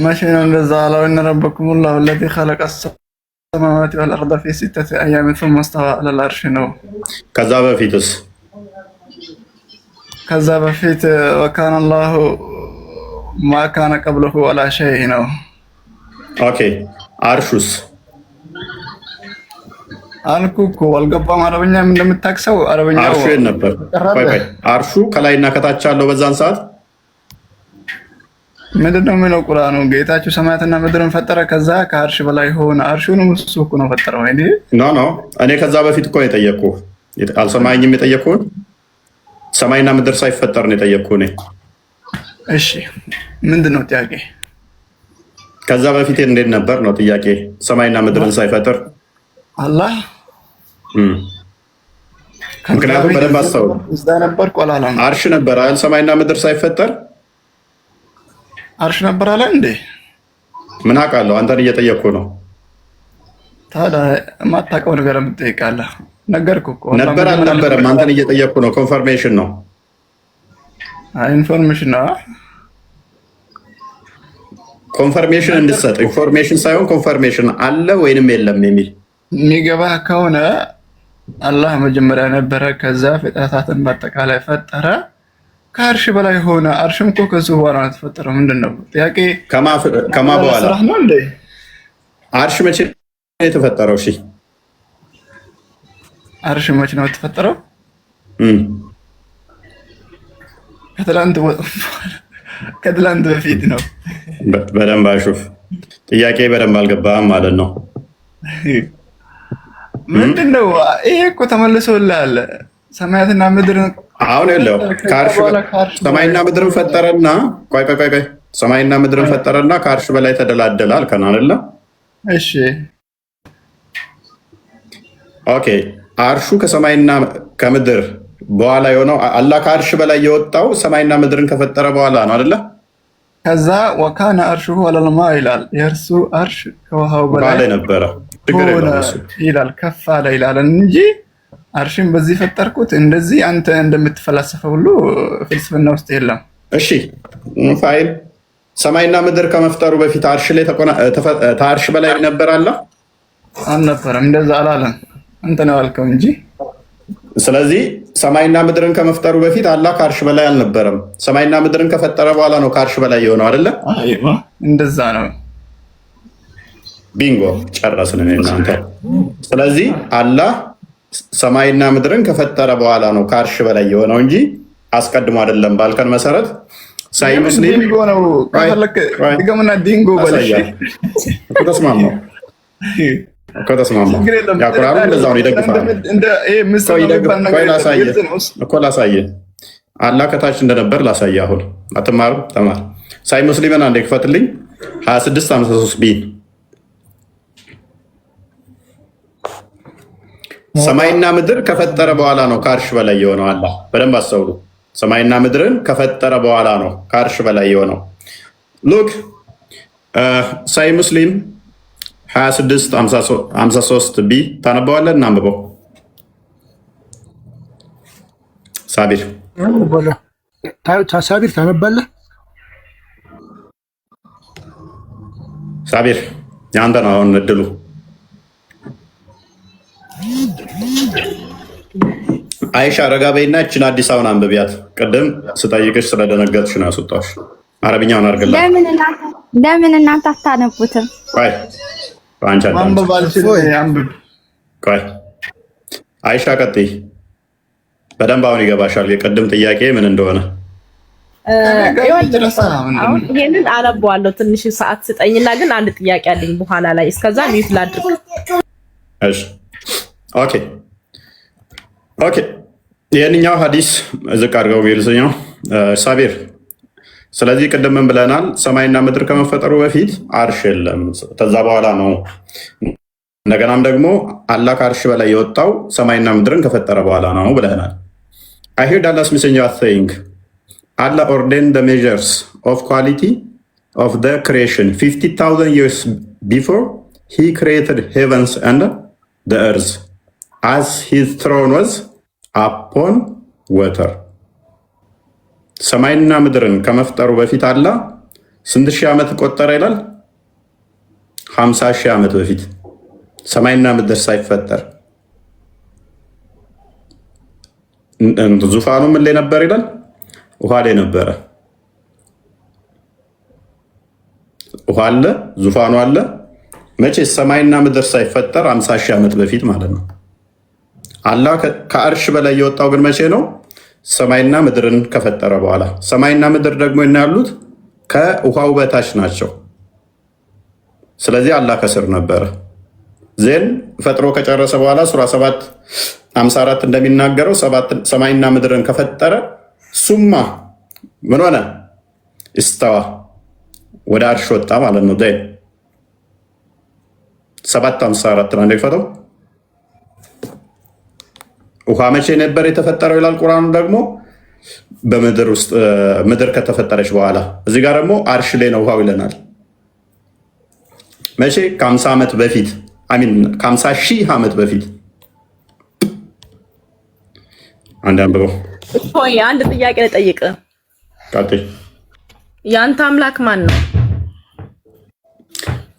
መቼ ነው እንደዛ አለው? እነ ረበኩሙላሁ አለዚ ኸለቀ ሰማዋቲ ወልአርደ ፊ ሲተቲ አያሚን ሱመ እስተዋ ዐለል አርሽ ነው። ከዛ በፊትስ? ከዛ በፊት ወካነ አላሁ ማ ካነ ቀብለሁ ወላ ሸይ ነው። ኦኬ አርሹስ? አልኩ እኮ አልገባም። አረበኛም እንደምታክሰው አረበኛው አርሹ ነበር። አርሹ ከላይና ከታች አለው በዛን ሰዓት ምንድነው የሚለው ቁርአኑ? ጌታችሁ ሰማያትና ምድርን ፈጠረ፣ ከዛ ከአርሽ በላይ ሆነ። አርሹንም እሱ እኮ ነው ፈጠረው። ኖ እኔ ከዛ በፊት እኮ የጠየቅኩህ አልሰማኝም? የጠየቅኩህን ሰማይና ምድር ሳይፈጠር ነው የጠየቅኩህ እኔ። እሺ ምንድነው ጥያቄ? ከዛ በፊት እንዴት ነበር ነው ጥያቄ። ሰማይና ምድርን ሳይፈጥር አላህ ምክንያቱም በደንብ አስተውል። እዛ ነበርኩ አላለም? አርሽ ነበር አይደል? ሰማይና ምድር ሳይፈጠር አርሽ ነበር አለ እንዴ? ምን አውቃለሁ? አንተን እየጠየቅኩ ነው። ታዲያ የማታውቀው ነገር የምትጠይቃለህ? ነገርኩህ እኮ ነበር አልነበረም? አንተን እየጠየቅኩ ነው። ኮንፈርሜሽን ነው። ኢንፎርሜሽን ነው። ኮንፈርሜሽን እንድትሰጥ ኢንፎርሜሽን ሳይሆን ኮንፈርሜሽን አለ ወይንም የለም የሚል የሚገባህ ከሆነ አላህ መጀመሪያ ነበረ፣ ከዛ ፍጥረታትን በአጠቃላይ ፈጠረ፣ ከአርሽ በላይ ሆነ። አርሽም እኮ ከሱ በኋላ ነው የተፈጠረው። ምንድን ነው ጥያቄ? ከማ በኋላ ነው እንዴ? አርሽ መቼ ነው የተፈጠረው? እሺ አርሽ መቼ ነው የተፈጠረው? ከትላንት በፊት ነው። በደንብ አሹፍ። ጥያቄ በደንብ አልገባህም ማለት ነው። ምንድን ነው ይሄ? እኮ ተመልሶልሃል። ሰማያትና ምድርን አሁን የለው ሰማይና ምድርን ፈጠረና፣ ቆይ ሰማይና ምድርን ፈጠረና ከአርሽ በላይ ተደላደለ አልከን አይደለ? እሺ ኦኬ። አርሹ ከሰማይና ከምድር በኋላ የሆነው አላህ ከአርሽ በላይ የወጣው ሰማይና ምድርን ከፈጠረ በኋላ ነው አይደለ? ከዛ ወካነ አርሹሁ ዐለል ማ ይላል። የእርሱ አርሽ ከውሃው በላይ ነበረ ይላል፣ ከፍ አለ ይላል እንጂ አርሽን በዚህ ፈጠርኩት እንደዚህ አንተ እንደምትፈላሰፈው ሁሉ ፍልስፍና ውስጥ የለም። እሺ ፋይል ሰማይና ምድር ከመፍጠሩ በፊት አርሽ ላይ ከአርሽ በላይ ነበር አላህ? አልነበረም። እንደዛ አላለም። አንተ ነው ያልከው እንጂ። ስለዚህ ሰማይና ምድርን ከመፍጠሩ በፊት አላህ ከአርሽ በላይ አልነበረም። ሰማይና ምድርን ከፈጠረ በኋላ ነው ከአርሽ በላይ የሆነው አይደለ? እንደዛ ነው። ቢንጎ ጨረስን እናንተ። ስለዚህ አላህ ሰማይና ምድርን ከፈጠረ በኋላ ነው ከአርሽ በላይ የሆነው እንጂ አስቀድሞ አይደለም ባልከን መሰረት ሳይ ሙስሊም ዲንጎ ነው። ድገምና ዲንጎ በለሽ። ከተስማማው ያ ቁርአኑ እንደዛው ነው ይደግፋል እኮ። ላሳየህ አላህ ከታች እንደነበር ላሳየህ። አሁን አትማርም? ተማር። ሳይ ሙስሊምን አንዴ ክፈትልኝ 2653 ቢ ሰማይና ምድር ከፈጠረ በኋላ ነው ከአርሽ በላይ የሆነው አላህ። በደንብ አስተውሉ። ሰማይና ምድርን ከፈጠረ በኋላ ነው ከአርሽ በላይ የሆነው። ሉክ ሳይ ሙስሊም 2653 ቢ ታነበዋለህ? እናንብበው። ሳቢር ታነባለህ? ሳቢር የአንተ ነው አሁን እድሉ። አይሻ ረጋ በይና እችን አዲስ አበባን አንብቢያት። ቅድም ስጠይቅሽ ስለደነገጥሽ ነው ያስወጣሽ። አረብኛውን አድርግላት። ለምን እናንተ አታነቡትም? ቆይ አንቺ ቆይ አይሻ ቀጥይ። በደንብ አሁን ይገባሻል የቅድም ጥያቄ ምን እንደሆነ። ይሄንን አነባዋለሁ። ትንሽ ሰዓት ስጠኝና ግን አንድ ጥያቄ አለኝ በኋላ ላይ። እስከዛ ሚዩት ላድርግ። እሺ ኦኬ ኦኬ። ይሄንኛው ሐዲስ ዝቅ አድርገው እንግሊዝኛው ሳቢር። ስለዚህ ቅድም ምን ብለናል? ሰማይና ምድር ከመፈጠሩ በፊት አርሽ የለም፣ ከዛ በኋላ ነው። እንደገናም ደግሞ አላህ ከአርሽ በላይ የወጣው ሰማይና ምድርን ከፈጠረ በኋላ ነው ብለናል። I heard Allah's messenger saying, Allah ordained the measures of quality of the creation 50,000 years before he created heavens and the earth, as his throne was upon water. ሰማይና ምድርን ከመፍጠሩ በፊት አላህ ስንት ሺህ ዓመት ቆጠረ ይላል? 50 ሺህ ዓመት በፊት ሰማይና ምድር ሳይፈጠር ዙፋኑ ምን ላይ ነበር ይላል? ውሃ ላይ ነበረ። ውሃ አለ፣ ዙፋኑ አለ። መቼ? ሰማይና ምድር ሳይፈጠር 50 ሺህ ዓመት በፊት ማለት ነው። አላህ ከአርሽ በላይ የወጣው ግን መቼ ነው? ሰማይና ምድርን ከፈጠረ በኋላ። ሰማይና ምድር ደግሞ ያሉት ከውሃው በታች ናቸው። ስለዚህ አላህ ከስር ነበረ። ዜን ፈጥሮ ከጨረሰ በኋላ ሱራ 7:54 እንደሚናገረው ሰማይና ምድርን ከፈጠረ ሱማ ምን ሆነ? እስተዋ ወደ አርሽ ወጣ ማለት ነው። 7:54 ነው እንደፈተው። ውሃ መቼ ነበር የተፈጠረው ይላል ቁርአኑ ደግሞ በምድር ውስጥ ምድር ከተፈጠረች በኋላ። እዚህ ጋር ደግሞ አርሽ ላይ ነው ውሃው ይለናል። መቼ? ከ50 ዓመት በፊት ከ50 ሺህ ዓመት በፊት። አንድ አንብበው። ሆይ አንድ ጥያቄ ልጠይቅ። ቀጥይ። ያንተ አምላክ ማን ነው?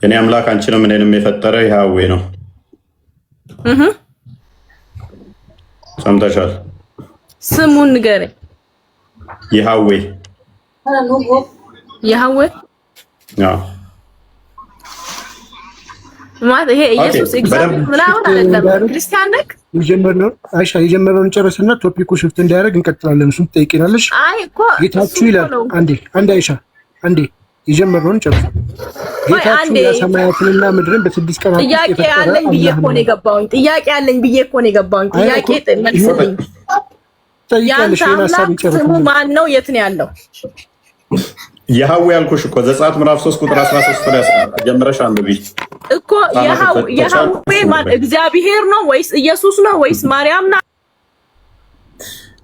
የኔ አምላክ አንቺንም እኔንም የፈጠረ ያህዌ ነው። ሰምተሻል? ስሙን ንገረኝ። ያህዌ። ያህዌ? አዎ ማለት ይሄ ኢየሱስ እግዚአብሔር ምናምን አይደለም። ክርስቲያን ነክ የጀመርነው አይሻ የጀመረውን ጨረስና ቶፒኩ ሽፍት እንዳያደርግ እንቀጥላለን። እሱን ትጠይቂናለሽ። አይ እኮ ጌታችሁ ይላል። አንዴ አይሻ አንዴ የጀመርነውን ጨርስ። ጌታችሁ የሰማያትንና ምድርን በ6 ቀናት ጥያቄ አለኝ ብዬ እኮ ነው የገባሁኝ። ጥያቄ መልስልኝ። ጠይቂያለሽ። የናሳብ ጨርስ። ስሙ ማን ነው? የት ነው ያለው? ያህዌ ያልኩሽ እኮ ዘጸአት ምዕራፍ 3 ቁጥር 13 ላይ ጀምረሽ አንብቢ እኮ። ያህዌ ማን? እግዚአብሔር ነው ወይስ ኢየሱስ ነው ወይስ ማርያም ናት?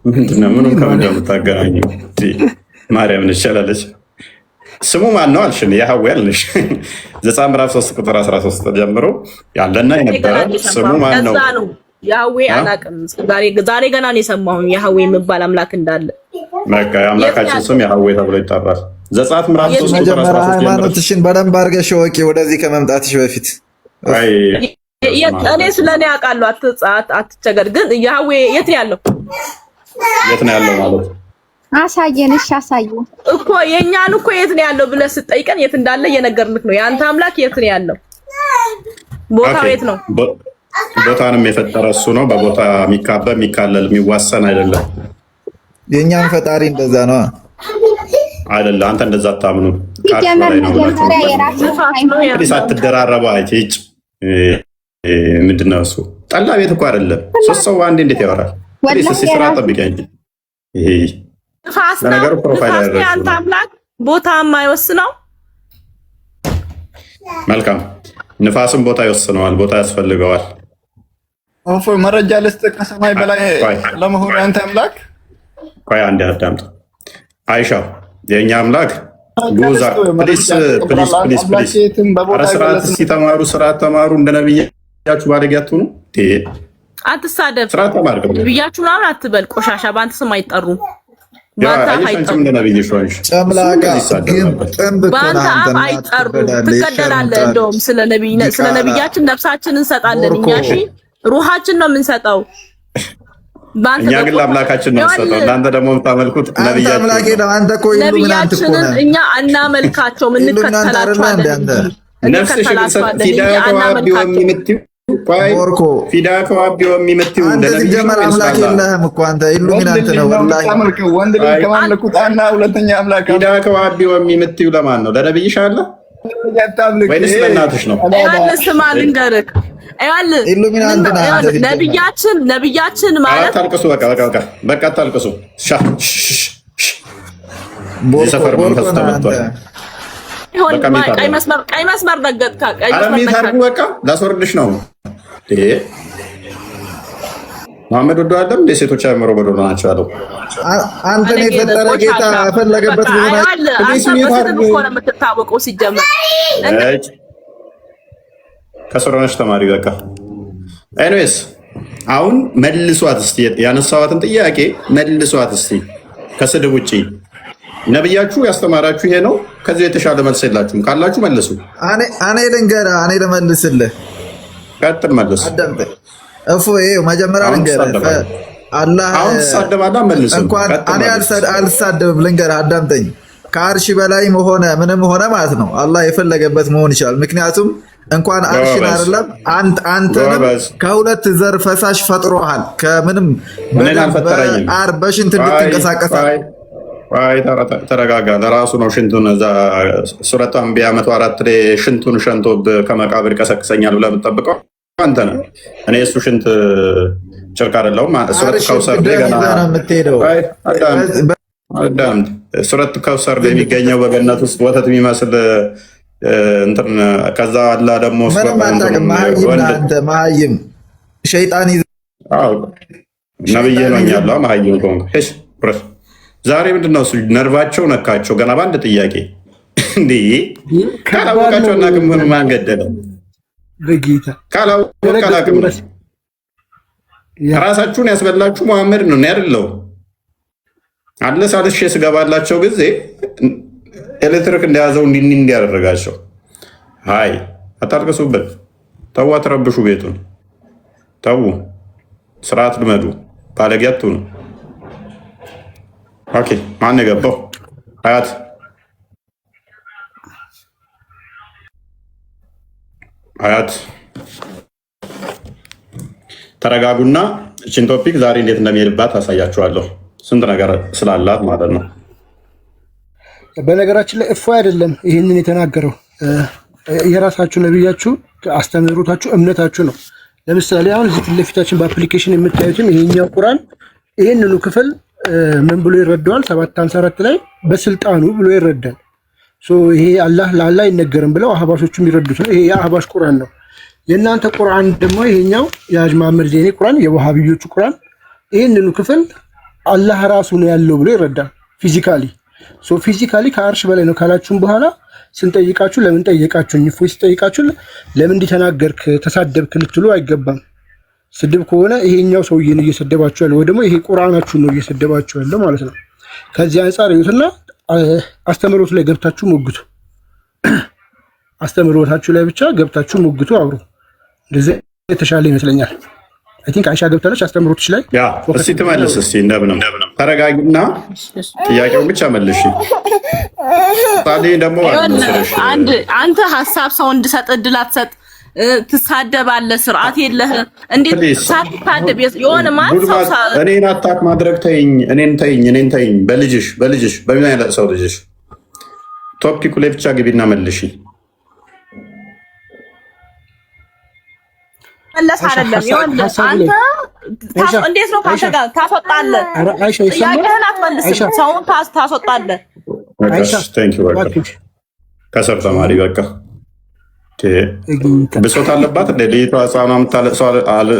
ምንድነው? ምንም ከምን ጋር የምታገናኘው? ማርያም ነች አላለች። ስሙ ማን ነው አልሽን? ያህዌ አልሽ። ዘጸአት ምዕራፍ 3 ቁጥር 13 ጀምሮ ያለና የነበረ ስሙ ማን ነው? ያህዌ አላውቅም። ዛሬ ገና ነው የሰማሁኝ ያህዌ የሚባል አምላክ እንዳለ። በቃ የአምላካችን ስም ያህዌ ተብሎ ይጠራል። ዘጸአት ምዕራፍ 3 ቁጥር 13 ሃይማኖትሽን በደንብ አድርገሽ ወቂ። ወደዚህ ከመምጣትሽ በፊት እኔ ስለኔ አውቃለሁ። አትቸገር። ግን ያህዌ የት ነው ያለው? የት ነው ያለው ማለት አሳየን። እሺ አሳየን እኮ የኛን እኮ የት ነው ያለው ብለህ ስጠይቀን የት እንዳለ እየነገርንክ ነው። የአንተ አምላክ የት ነው ያለው? ቦታው የት ነው? ቦታንም የፈጠረ እሱ ነው። በቦታ የሚካበብ የሚካለል የሚዋሰን አይደለም። የእኛም ፈጣሪ እንደዛ ነው አይደለ? አንተ እንደዛ አታምኑ። ሳትደራረበ አይጭ ምንድነው እሱ? ጠላ ቤት እኮ አይደለም። 3 ሰው አንዴ እንዴት ያወራል? ስራ ጠብቂያ እንጂ ይሄ ለነገሩ ፕሮፋይል ያደረገው አንተ አምላክ ቦታ የማይወስነው። መልካም ንፋስም ቦታ ይወስነዋል። ቦታ ያስፈልገዋል። መረጃ ልስጥህ። ከሰማይ በላይ ለመሆኑ አንተ አምላክ ቆይ አንዴ አዳምጥ። አይሻ የእኛ አምላክ ጉዛ ፕሊስ ስርዓት ሲተማሩ ስርዓት ተማሩ። እንደ ነብያችሁ ባለጌ አትሁኑ። አትሳደብ። ስርዓት ተማር ነብያችሁ ምናምን አትበል። ቆሻሻ በአንተ ስም አይጠሩም። በአንተ አይጠሩም። ትቀደላለህ። እንደውም ስለ ነብያችን ነፍሳችን እንሰጣለን እኛ። እሺ ሩሃችን ነው የምንሰጠው። እኛ ግን ለአምላካችን ነው የምንሰጠው። እናንተ ደግሞ የምታመልኩት ነብያችንን እኛ አናመልካቸውም፣ እንከተላቸዋለን። ነፍስሽ ፊዳ ከዋቢ የሚመትው ጀመር አምላክ የለህም እኮ አንተ ኢሉሚናንት ነው ወላሂ። ወንድ ልጅ ከማምለኩት አና ሁለተኛ አምላክ ፊዳ ከዋቢ የሚመትው ለማን ነው? ለነብይሽ አለ ወይስ ለእናትሽ ነው? ስማ ልንገርህ፣ ነብያችን ማለት አታልቅሱ። በቃ አታልቅሱ። የሰፈር መንፈስ ተመቷል። ቀይ መስመር ረገጥካ። በቃ ላስወርድሽ ነው። መሐመድ ወዶ አለም እንደ ሴቶች አእምሮ በዶ ናቸው አለው። አንተን የፈጠረ ጌታ ፈለገበት የምትታወቀው ሲጀመር ከሶረነሽ ተማሪ በቃ ኤኒዌይስ አሁን መልሷት እስቲ ያነሳዋትን ጥያቄ መልሷት እስቲ ከስድብ ውጪ ነብያችሁ ያስተማራችሁ ይሄ ነው። ከዚህ የተሻለ መልስ የላችሁም። ካላችሁ መልሱ። እኔ ልንገርህ፣ እኔ ልመልስልህ። ቀጥል መልስ። አዳምጠኝ እፎይ። መጀመሪያ ልንገርህ፣ አላህ አሁን ተሳደባለህ መልስ። እንኳን እኔ አልሳደብም። ልንገርህ፣ አዳምጠኝ። ከአርሽ በላይ ሆነ ምንም ሆነ ማለት ነው አላህ የፈለገበት መሆን ይችላል። ምክንያቱም እንኳን አርሽን አይደለም አንተንም ከሁለት ዘር ፈሳሽ ፈጥሮሃል። ከምንም በሽንት እንድትንቀሳቀስ ተረጋጋ። ለራሱ ነው ሽንቱን እዛ ሱረቱ አንቢያ 104 ላይ ሽንቱን ሸንቶብ ከመቃብር ቀሰቅሰኛል ብለህ የምትጠብቀው አንተ ነህ። እኔ እሱ ሽንት ጭርቅ አይደለሁም። ሱረቱ ከውሰር ላይ ገና ሱረቱ ከውሰር ላይ የሚገኘው በገነት ውስጥ ወተት የሚመስል እንትን ከዛ አላ ደግሞ መሀይም ሸይጣን ነብዬ ነው ያለው መሀይም ከሆንክ ዛሬ ምንድነው እሱ ነርቫቸው ነካቸው። ገና በአንድ ጥያቄ እንዴ ካላወቃቸው እናቅም ሆነ ማን ገደለ? በጌታ ካላወቃ አላቅም። ራሳችሁን ያስበላችሁ መሐመድ ነው ያደለው አለ ሳልሽ ስገባላቸው ጊዜ ኤሌክትሪክ እንደያዘው እንዲያደርጋቸው። አይ አታልቅሱበት። ተው፣ አትረብሹ ቤቱን። ተው፣ ስርዓት ልመዱ። ባለጌ አትሁኑ። ኦኬ፣ ማን የገባው? አያት ተረጋጉና እችን ቶፒክ ዛሬ እንዴት እንደሚሄድባት አሳያችኋለሁ። ስንት ነገር ስላላት ማለት ነው። በነገራችን ላይ እፎይ አይደለም ይህንን የተናገረው፣ የራሳችሁ ነብያችሁ አስተምህሮታችሁ እምነታችሁ ነው። ለምሳሌ አሁን እዚህ ፊት ለፊታችን በአፕሊኬሽን የምታዩትን ይሄኛው ቁርአን ይህንኑ ክፍል ምን ብሎ ይረዳዋል? 754 ላይ በስልጣኑ ብሎ ይረዳል። ይሄ አላህ ለአላህ አይነገርም ብለው አህባሾቹ የሚረዱት ነው። ይሄ የአህባሽ ቁርአን ነው። የእናንተ ቁርአን ደግሞ ይሄኛው የሀጅ መሐመድ ዜኔ ቁርአን፣ የወሃቢዮቹ ቁርአን ይህንኑ ክፍል አላህ ራሱ ነው ያለው ብሎ ይረዳል። ፊዚካሊ ከአርሽ በላይ ነው ካላችሁም በኋላ ስንጠይቃችሁ ለምን ጠየቃችሁኝ? እፎይ ሲጠይቃችሁ ለምን እንዲተናገርክ ተሳደብክ ልትሉ አይገባም። ስድብ ከሆነ ይሄኛው ሰውዬ ነው እየሰደባችሁ ያለው፣ ወይ ደግሞ ይሄ ቁርአናችሁን ነው እየሰደባችሁ ያለው ማለት ነው። ከዚህ አንጻር ይሁትና አስተምሮቱ ላይ ገብታችሁ ሞግቱ። አስተምሮታችሁ ላይ ብቻ ገብታችሁ ሞግቱ፣ አብሩ። እንደዚህ የተሻለ ይመስለኛል። አይ ቲንክ አይሻ ገብታለች አስተምሮትሽ ላይ። እስቲ ትመልስ። እስቲ እንደምንም ተረጋጊና ጥያቄውን ብቻ መልሽ። ታዲያ ደግሞ አንተ ሀሳብ ሰው እንድሰጥ እድል አትሰጥ። ትሳደባለህ፣ ስርዓት የለህ። እንዴት ሳትሳደብ የሆነ ማለት ሰው እኔን አታክ ማድረግ ተይኝ፣ እኔን ተይኝ። በልጅሽ በምን አይነት ሰው ልጅሽ? ቶፒኩ ላይ ብቻ ግቢና መልሺ። መለስ አይደለም ይኸውልህ፣ አንተ እንዴት ነው ካንተ ጋር ታስወጣለህ? ጥያቄህን አትመልስም፣ ሰውን ታስወጣለህ። ከስር ተማሪ በቃ ብሶት አለባት እንደ ልጅቷ ህፃኗ የምታለቅሰው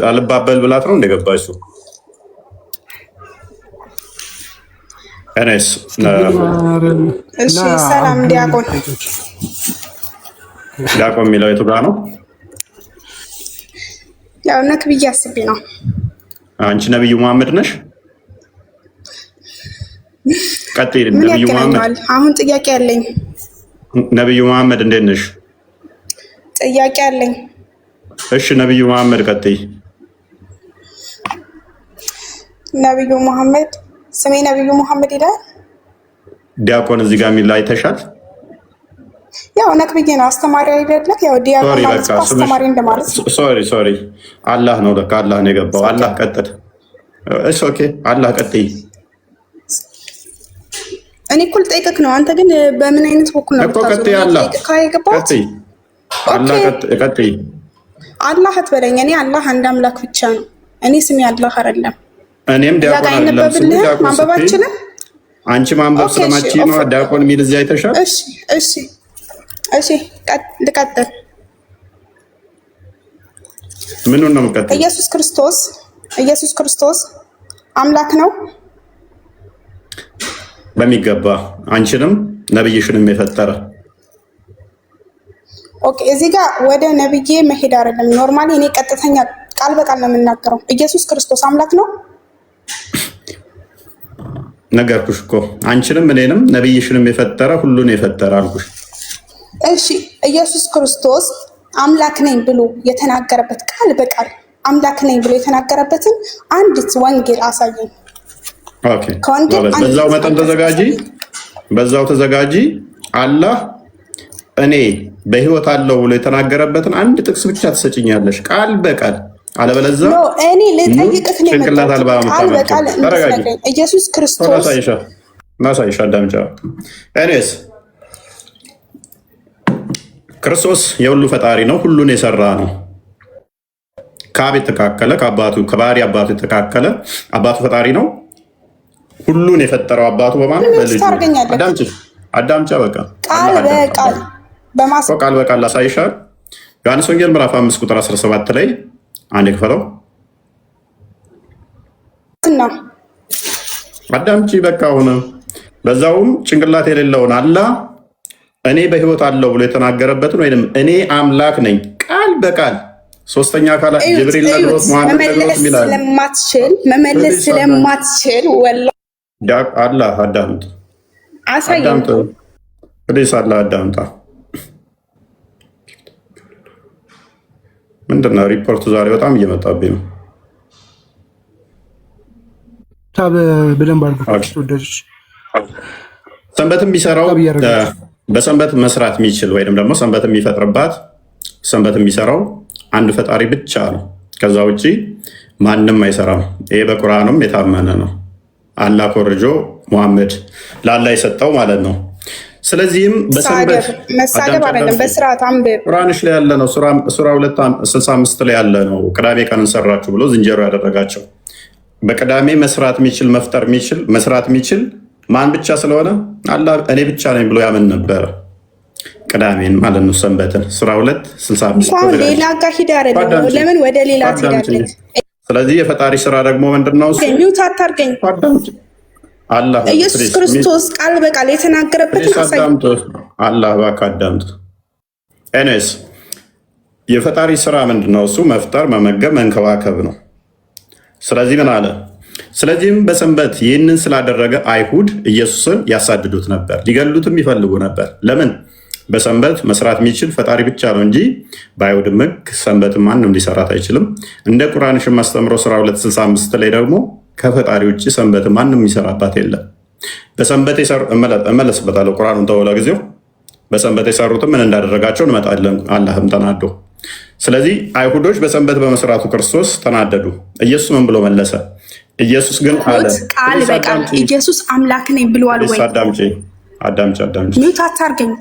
አልባበል ብላት ነው እንደገባች። እኔስ እሺ፣ ሰላም ዲያቆን የሚለው የቱ ጋር ነው? ያው ነክ ብዬ አስቤ ነው። አንቺ ነብዩ መሐመድ ነሽ? ቀጥይ። ነብዩ መሐመድ አሁን ጥያቄ አለኝ። ነብዩ መሐመድ እንዴት ነሽ? ጥያቄ አለኝ። እሺ ነብዩ መሐመድ ቀጥይ። ነብዩ መሐመድ ስሜ ነብዩ መሐመድ ይላል። ዲያቆን እዚህ ጋር የሚል አይተሻል? ያው ነብይ ነው አስተማሪ አይደለ? ያው ዲያቆን ማለት አስተማሪ እንደማለት። ሶሪ አላህ ነው ለካ አላህ ነው የገባው። አላህ ቀጥል። እሺ ኦኬ አላህ ቀጥይ። እኔ እኮ ልጠይቅህ ነው። አንተ ግን በምን አይነት በኩል ነው እኮ ቀጥይ? አላህ ቀጥይ። አላህ ቀጥይ። አላህ አትበለኝ። እኔ አላህ አንድ አምላክ ብቻ ነው። እኔ ስሜ አላህ አይደለም። እኔም ዲያቆን አይደለም። ስሜ ዲያቆን ማንበባችንም አንቺ ማንበብ ስለማቺ ነው ዲያቆን የሚል እዚህ አይተሻል? እሺ ልቀጥል። ምኑን ነው የምቀጥል? ኢየሱስ ክርስቶስ አምላክ ነው በሚገባ አንቺንም ነብይሽንም የፈጠረ። ኦኬ እዚህ ጋር ወደ ነብዬ መሄድ አይደለም። ኖርማሊ እኔ ቀጥተኛ ቃል በቃል ነው የምናገረው። ኢየሱስ ክርስቶስ አምላክ ነው ነገርኩሽ እኮ አንቺንም እኔንም ነብይሽንም የፈጠረ ሁሉን የፈጠረ አልኩሽ። እሺ ኢየሱስ ክርስቶስ አምላክ ነኝ ብሎ የተናገረበት ቃል በቃል አምላክ ነኝ ብሎ የተናገረበትን አንዲት ወንጌል አሳየኝ። ኦኬ በዛው መጠን በዛው ተዘጋጂ። አላህ እኔ በህይወት አለው ብሎ የተናገረበትን አንድ ጥቅስ ብቻ ትሰጭኛለሽ ቃል በቃል። አለበለዚያ እኔ ልጠይቅህ ነው የመጣሁት ቃል በቃል እንድትነግረኝ። ኢየሱስ ክርስቶስ ናሳይሻ አዳምጫ እኔስ ክርስቶስ የሁሉ ፈጣሪ ነው፣ ሁሉን የሰራ ነው። ከአብ የተካከለ ከባህሪ አባቱ የተካከለ አባቱ ፈጣሪ ነው። ሁሉን የፈጠረው አባቱ በማለት በልጁ አዳምጫ በቃ ቃል በቃል ላሳይሻል። ዮሐንስ ወንጌል ምዕራፍ 5 ቁጥር 17 ላይ አንድ ክፈለው አዳምጪ በቃ ሆነ። በዛውም ጭንቅላት የሌለውን አላህ እኔ በህይወት አለው ብሎ የተናገረበትን ወይንም እኔ አምላክ ነኝ ቃል በቃል ሶስተኛ አካላት ጅብሪል ነግሮት መሐመድ ነግሮት ሚላል መመለስ ስለማትችል ወላሂ አላህ አዳምጥ ቅዱስ አላህ አዳምጣ። ምንድን ነው ሪፖርቱ ዛሬ በጣም እየመጣብኝ ነው። በደንብ አድርጎ ወደች ሰንበት የሚሰራው በሰንበት መስራት የሚችል ወይም ደግሞ ሰንበት የሚፈጥርባት ሰንበት የሚሰራው አንድ ፈጣሪ ብቻ ነው። ከዛ ውጭ ማንም አይሰራም። ይሄ በቁርአንም የታመነ ነው። አላህ ኮርጆ ሙሐመድ ለአላህ የሰጠው ማለት ነው። ስለዚህም በሰንበት መሳደብ አይደለም፣ በስርዓት አንብብ። ቁርአንሽ ላይ ያለ ነው። ሱራ 265 ላይ ያለ ነው። ቅዳሜ ቀን እንሰራችሁ ብሎ ዝንጀሮ ያደረጋቸው በቅዳሜ መስራት የሚችል መፍጠር የሚችል መስራት የሚችል ማን ብቻ ስለሆነ አላህ እኔ ብቻ ነኝ ብሎ ያምን ነበረ። ቅዳሜን ማለት ነው ሰንበትን። ሱራ 265 ሌላ ጋር ሂድ አይደለም። ለምን ወደ ሌላ ትሄዳለህ? ስለዚህ የፈጣሪ ስራ ደግሞ ምንድነው? ሚውት አታርገኝ። አላህ ኢየሱስ ክርስቶስ ቃል በቃል የተናገረበት አላህ እባክህ አዳምጥ። ኤኔስ የፈጣሪ ስራ ምንድነው? እሱ መፍጠር፣ መመገብ፣ መንከባከብ ነው። ስለዚህ ምን አለ? ስለዚህም በሰንበት ይህንን ስላደረገ አይሁድ ኢየሱስን ያሳድዱት ነበር፣ ሊገሉትም ይፈልጉ ነበር። ለምን? በሰንበት መስራት የሚችል ፈጣሪ ብቻ ነው እንጂ በአይሁድም ሕግ ሰንበትን ማንም ሊሰራት አይችልም። እንደ ቁርአንሽን ማስተምሮ ሱራ 265 ላይ ደግሞ ከፈጣሪ ውጭ ሰንበት ማንም የሚሰራባት የለም። በሰንበት እመለስበታለሁ። ቁርአኑን ተወለ ጊዜው በሰንበት የሰሩትም ምን እንዳደረጋቸው እንመጣለን። አላህም ተናዶ። ስለዚህ አይሁዶች በሰንበት በመስራቱ ክርስቶስ ተናደዱ። ኢየሱስ ምን ብሎ መለሰ? ኢየሱስ ግን አለ ቃል በቃል ኢየሱስ አምላክ ነኝ ብሏል ወይ? አዳምጪ ሚውት አታርገኝ።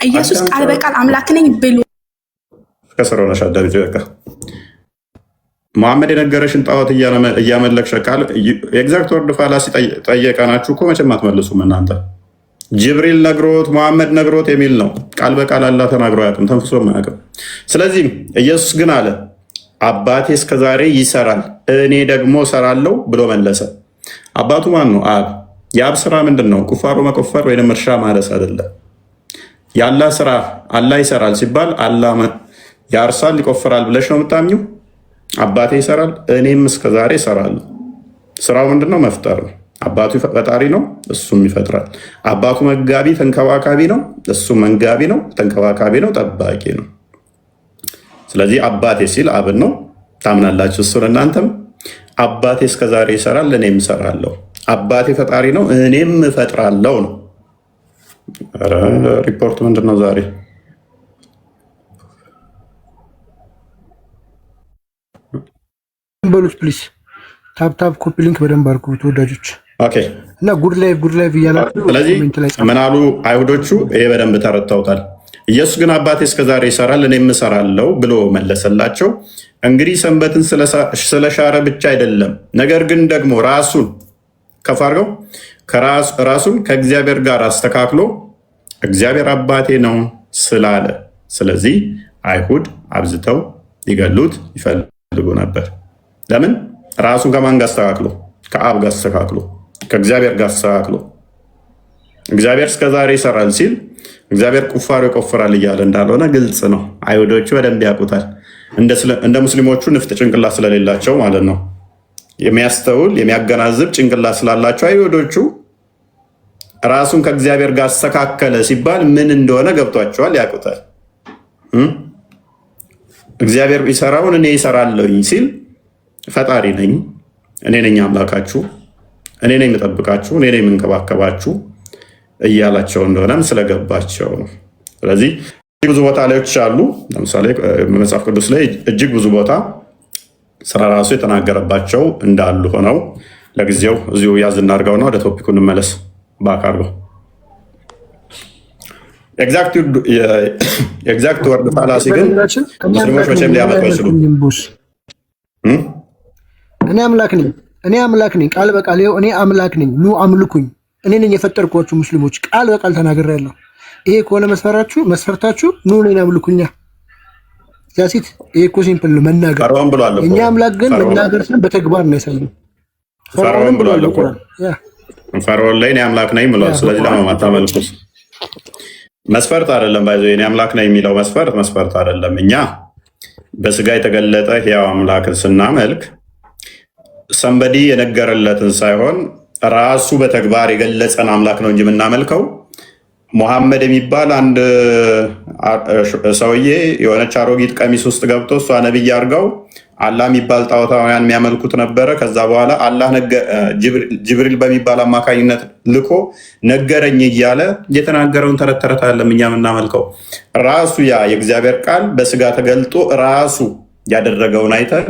ኢየሱስ ቃል በቃል አምላክ ነኝ ብሎ ከሰሮነሽ አዳምጪ በቃ መሐመድ የነገረሽን ጣዖት እያመለክሽ ቃል የኤግዛክት ወርድ ፋላሲ ጠየቀናችሁ እኮ መቼም አትመልሱም እናንተ። ጅብሪል ነግሮት መሐመድ ነግሮት የሚል ነው። ቃል በቃል አላህ ተናግሮ አያውቅም፣ ተንፍሶ አያውቅም። ስለዚህም ኢየሱስ ግን አለ አባቴ እስከዛሬ ይሰራል እኔ ደግሞ እሰራለሁ ብሎ መለሰ። አባቱ ማን ነው? አብ። የአብ ስራ ምንድን ነው? ቁፋሮ መቆፈር ወይም እርሻ ማረስ አይደለም። የአላህ ስራ አላህ ይሰራል ሲባል አላህ ያርሳል ይቆፍራል ብለሽ ነው የምታምኚው? አባቴ ይሰራል እኔም እስከዛሬ እሰራለሁ። ስራው ምንድነው? መፍጠር ነው። አባቱ ፈጣሪ ነው፣ እሱም ይፈጥራል። አባቱ መጋቢ ተንከባካቢ ነው፣ እሱም መንጋቢ ነው፣ ተንከባካቢ ነው፣ ጠባቂ ነው። ስለዚህ አባቴ ሲል አብን ነው። ታምናላችሁ እሱን እናንተም። አባቴ እስከዛሬ ይሰራል፣ እኔም እሰራለሁ። አባቴ ፈጣሪ ነው፣ እኔም እፈጥራለሁ ነው። ሪፖርት ምንድን ነው ዛሬ? በሉት ፕሊስ። ታፕ ኮፒ ሊንክ በደንብ አድርጉ ተወዳጆች። ኦኬ እና ጉድ ላይቭ እያላችሁ ስለዚህ ምን አሉ አይሁዶቹ? ይሄ በደንብ ተረድተውታል። ኢየሱስ ግን አባቴ እስከዛሬ ይሰራል እኔም እሰራለሁ ብሎ መለሰላቸው። እንግዲህ ሰንበትን ስለሻረ ብቻ አይደለም፣ ነገር ግን ደግሞ ራሱን ከፍ አድርገው ራሱን ከእግዚአብሔር ጋር አስተካክሎ እግዚአብሔር አባቴ ነው ስላለ፣ ስለዚህ አይሁድ አብዝተው ሊገሉት ይፈልጉ ነበር። ለምን? ራሱን ከማን ጋር አስተካክሎ? ከአብ ጋር አስተካክሎ፣ ከእግዚአብሔር ጋር አስተካክሎ። እግዚአብሔር እስከዛሬ ይሰራል ሲል እግዚአብሔር ቁፋሮ ይቆፍራል እያለ እንዳልሆነ ግልጽ ነው። አይሁዶቹ በደንብ ያውቁታል። እንደ ሙስሊሞቹ ንፍጥ ጭንቅላት ስለሌላቸው ማለት ነው። የሚያስተውል የሚያገናዝብ ጭንቅላት ስላላቸው አይሁዶቹ ራሱን ከእግዚአብሔር ጋር አስተካከለ ሲባል ምን እንደሆነ ገብቷቸዋል፣ ያውቁታል። እግዚአብሔር ቢሰራውን እኔ ይሰራለሁኝ ሲል ፈጣሪ ነኝ፣ እኔ ነኝ አምላካችሁ፣ እኔ ነኝ የምጠብቃችሁ፣ እኔ ነኝ የምንከባከባችሁ እያላቸው እንደሆነም ስለገባቸው ነው። ስለዚህ ብዙ ቦታ ላዮች አሉ። ለምሳሌ መጽሐፍ ቅዱስ ላይ እጅግ ብዙ ቦታ ስራ ራሱ የተናገረባቸው እንዳሉ ሆነው ለጊዜው እዚሁ ያዝ እናድርገውና ወደ ቶፒኩ እንመለስ። ባክ አድርገው ኤግዛክት ወርድ ፋላሲ ግን ሙስሊሞች መቼም ሊያመጡ አይችሉም። እኔ አምላክ ነኝ ቃል በቃል ይኸው እኔ አምላክ ነኝ ኑ አምልኩኝ፣ እኔ ነኝ የፈጠርኳችሁ ሙስሊሞች ቃል በቃል ተናግሬያለሁ። ይሄ ከሆነ መስፈርታችሁ ኑ እኔን አምልኩኛ። ዛሲት ይሄ እኮ ሲምፕል ነው መናገር። እኛ አምላክ ግን መናገር ስን በተግባር ነው ያሳየው። ፈርዖን ብሏል እኮ ፈርዖን ላይ እኔ አምላክ ነኝ ብሏል። ስለዚህ ለማማታ መልኩስ መስፈርት አይደለም ባይዞ እኔ አምላክ ነኝ የሚለው መስፈርት አይደለም። እኛ በስጋ የተገለጠ ሕያው አምላክን ስናመልክ ሰንበዲ የነገረለትን ሳይሆን ራሱ በተግባር የገለጸን አምላክ ነው እንጂ የምናመልከው ሙሐመድ የሚባል አንድ ሰውዬ የሆነች አሮጊት ቀሚስ ውስጥ ገብቶ እሷ ነብይ አድርገው አላህ የሚባል ጣዖታውያን የሚያመልኩት ነበረ። ከዛ በኋላ አላህ ጅብሪል በሚባል አማካኝነት ልኮ ነገረኝ እያለ የተናገረውን ተረት ተረት አይደለም እኛ የምናመልከው። ራሱ ያ የእግዚአብሔር ቃል በስጋ ተገልጦ ራሱ ያደረገውን አይተን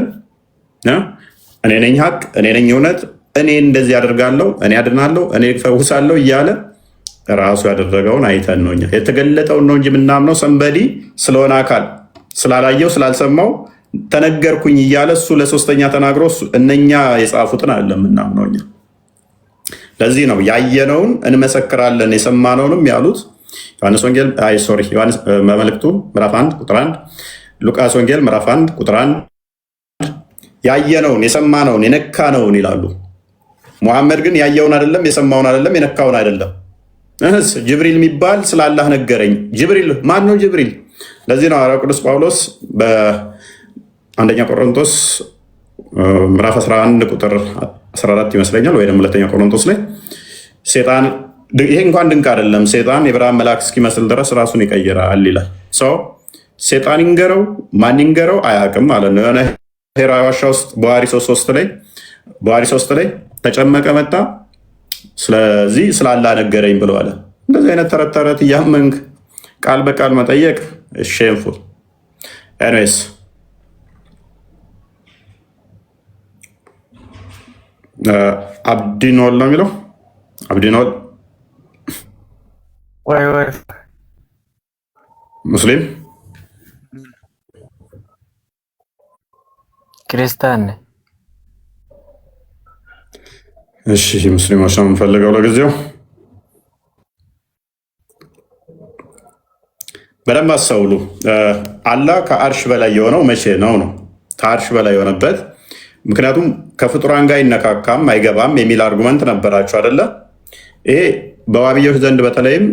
እኔ ነኝ ሀቅ፣ እኔ ነኝ እውነት፣ እኔ እንደዚህ ያደርጋለሁ፣ እኔ አድናለሁ፣ እኔ ፈውሳለሁ እያለ ራሱ ያደረገውን አይተን ነው እኛ የተገለጠውን ነው እንጂ የምናምነው ሰንበዲ ስለሆነ አካል ስላላየው ስላልሰማው ተነገርኩኝ እያለ እሱ ለሶስተኛ ተናግሮ እነኛ የጻፉትን አይደለም የምናምነው እኛ። ለዚህ ነው ያየነውን እንመሰክራለን የሰማነውንም ያሉት ዮሐንስ መልእክቱ ምዕራፍ 1 ቁጥር 1፣ ሉቃስ ወንጌል ምዕራፍ 1 ቁጥር 1 ያየነውን የሰማነውን የነካነውን ይላሉ። ሙሐመድ ግን ያየውን አይደለም የሰማውን አይደለም የነካውን አይደለም። ጅብሪል የሚባል ስላላህ ነገረኝ። ጅብሪል ማን ነው? ጅብሪል ለዚህ ነው ሐዋርያው ቅዱስ ጳውሎስ በአንደኛ ቆሮንቶስ ምዕራፍ 11 ቁጥር 14 ይመስለኛል ወይ ደግሞ ሁለተኛ ቆሮንቶስ ላይ ሴጣን ይሄ እንኳን ድንቅ አይደለም፣ ሴጣን የብርሃን መልአክ እስኪመስል ድረስ ራሱን ይቀይራል ይላል። ሰው ሴጣን ይንገረው ማን ይንገረው አያውቅም ማለት ነው። የሆነ ሄራዊ ዋሻ ውስጥ በዋሪ 3 ላይ ተጨመቀ መጣ፣ ስለዚህ ስላላህ ነገረኝ ብሎ አለ። እንደዚህ አይነት ተረት ተረት እያመንክ ቃል በቃል መጠየቅ ሼምፉል። ኤኒዌይስ አብዲኖል ነው የሚለው አብዲኖል ሙስሊም ክርስቲያን። እሺ ሙስሊሞች ነው የምንፈልገው ለጊዜው። በደንብ አስተውሉ። አላህ ከአርሽ በላይ የሆነው መቼ ነው? ከአርሽ በላይ የሆነበት ምክንያቱም ከፍጡራን ጋር አይነካካም አይገባም የሚል አርጉመንት ነበራቸው አይደለ? ይሄ በዋብዮች ዘንድ በተለይም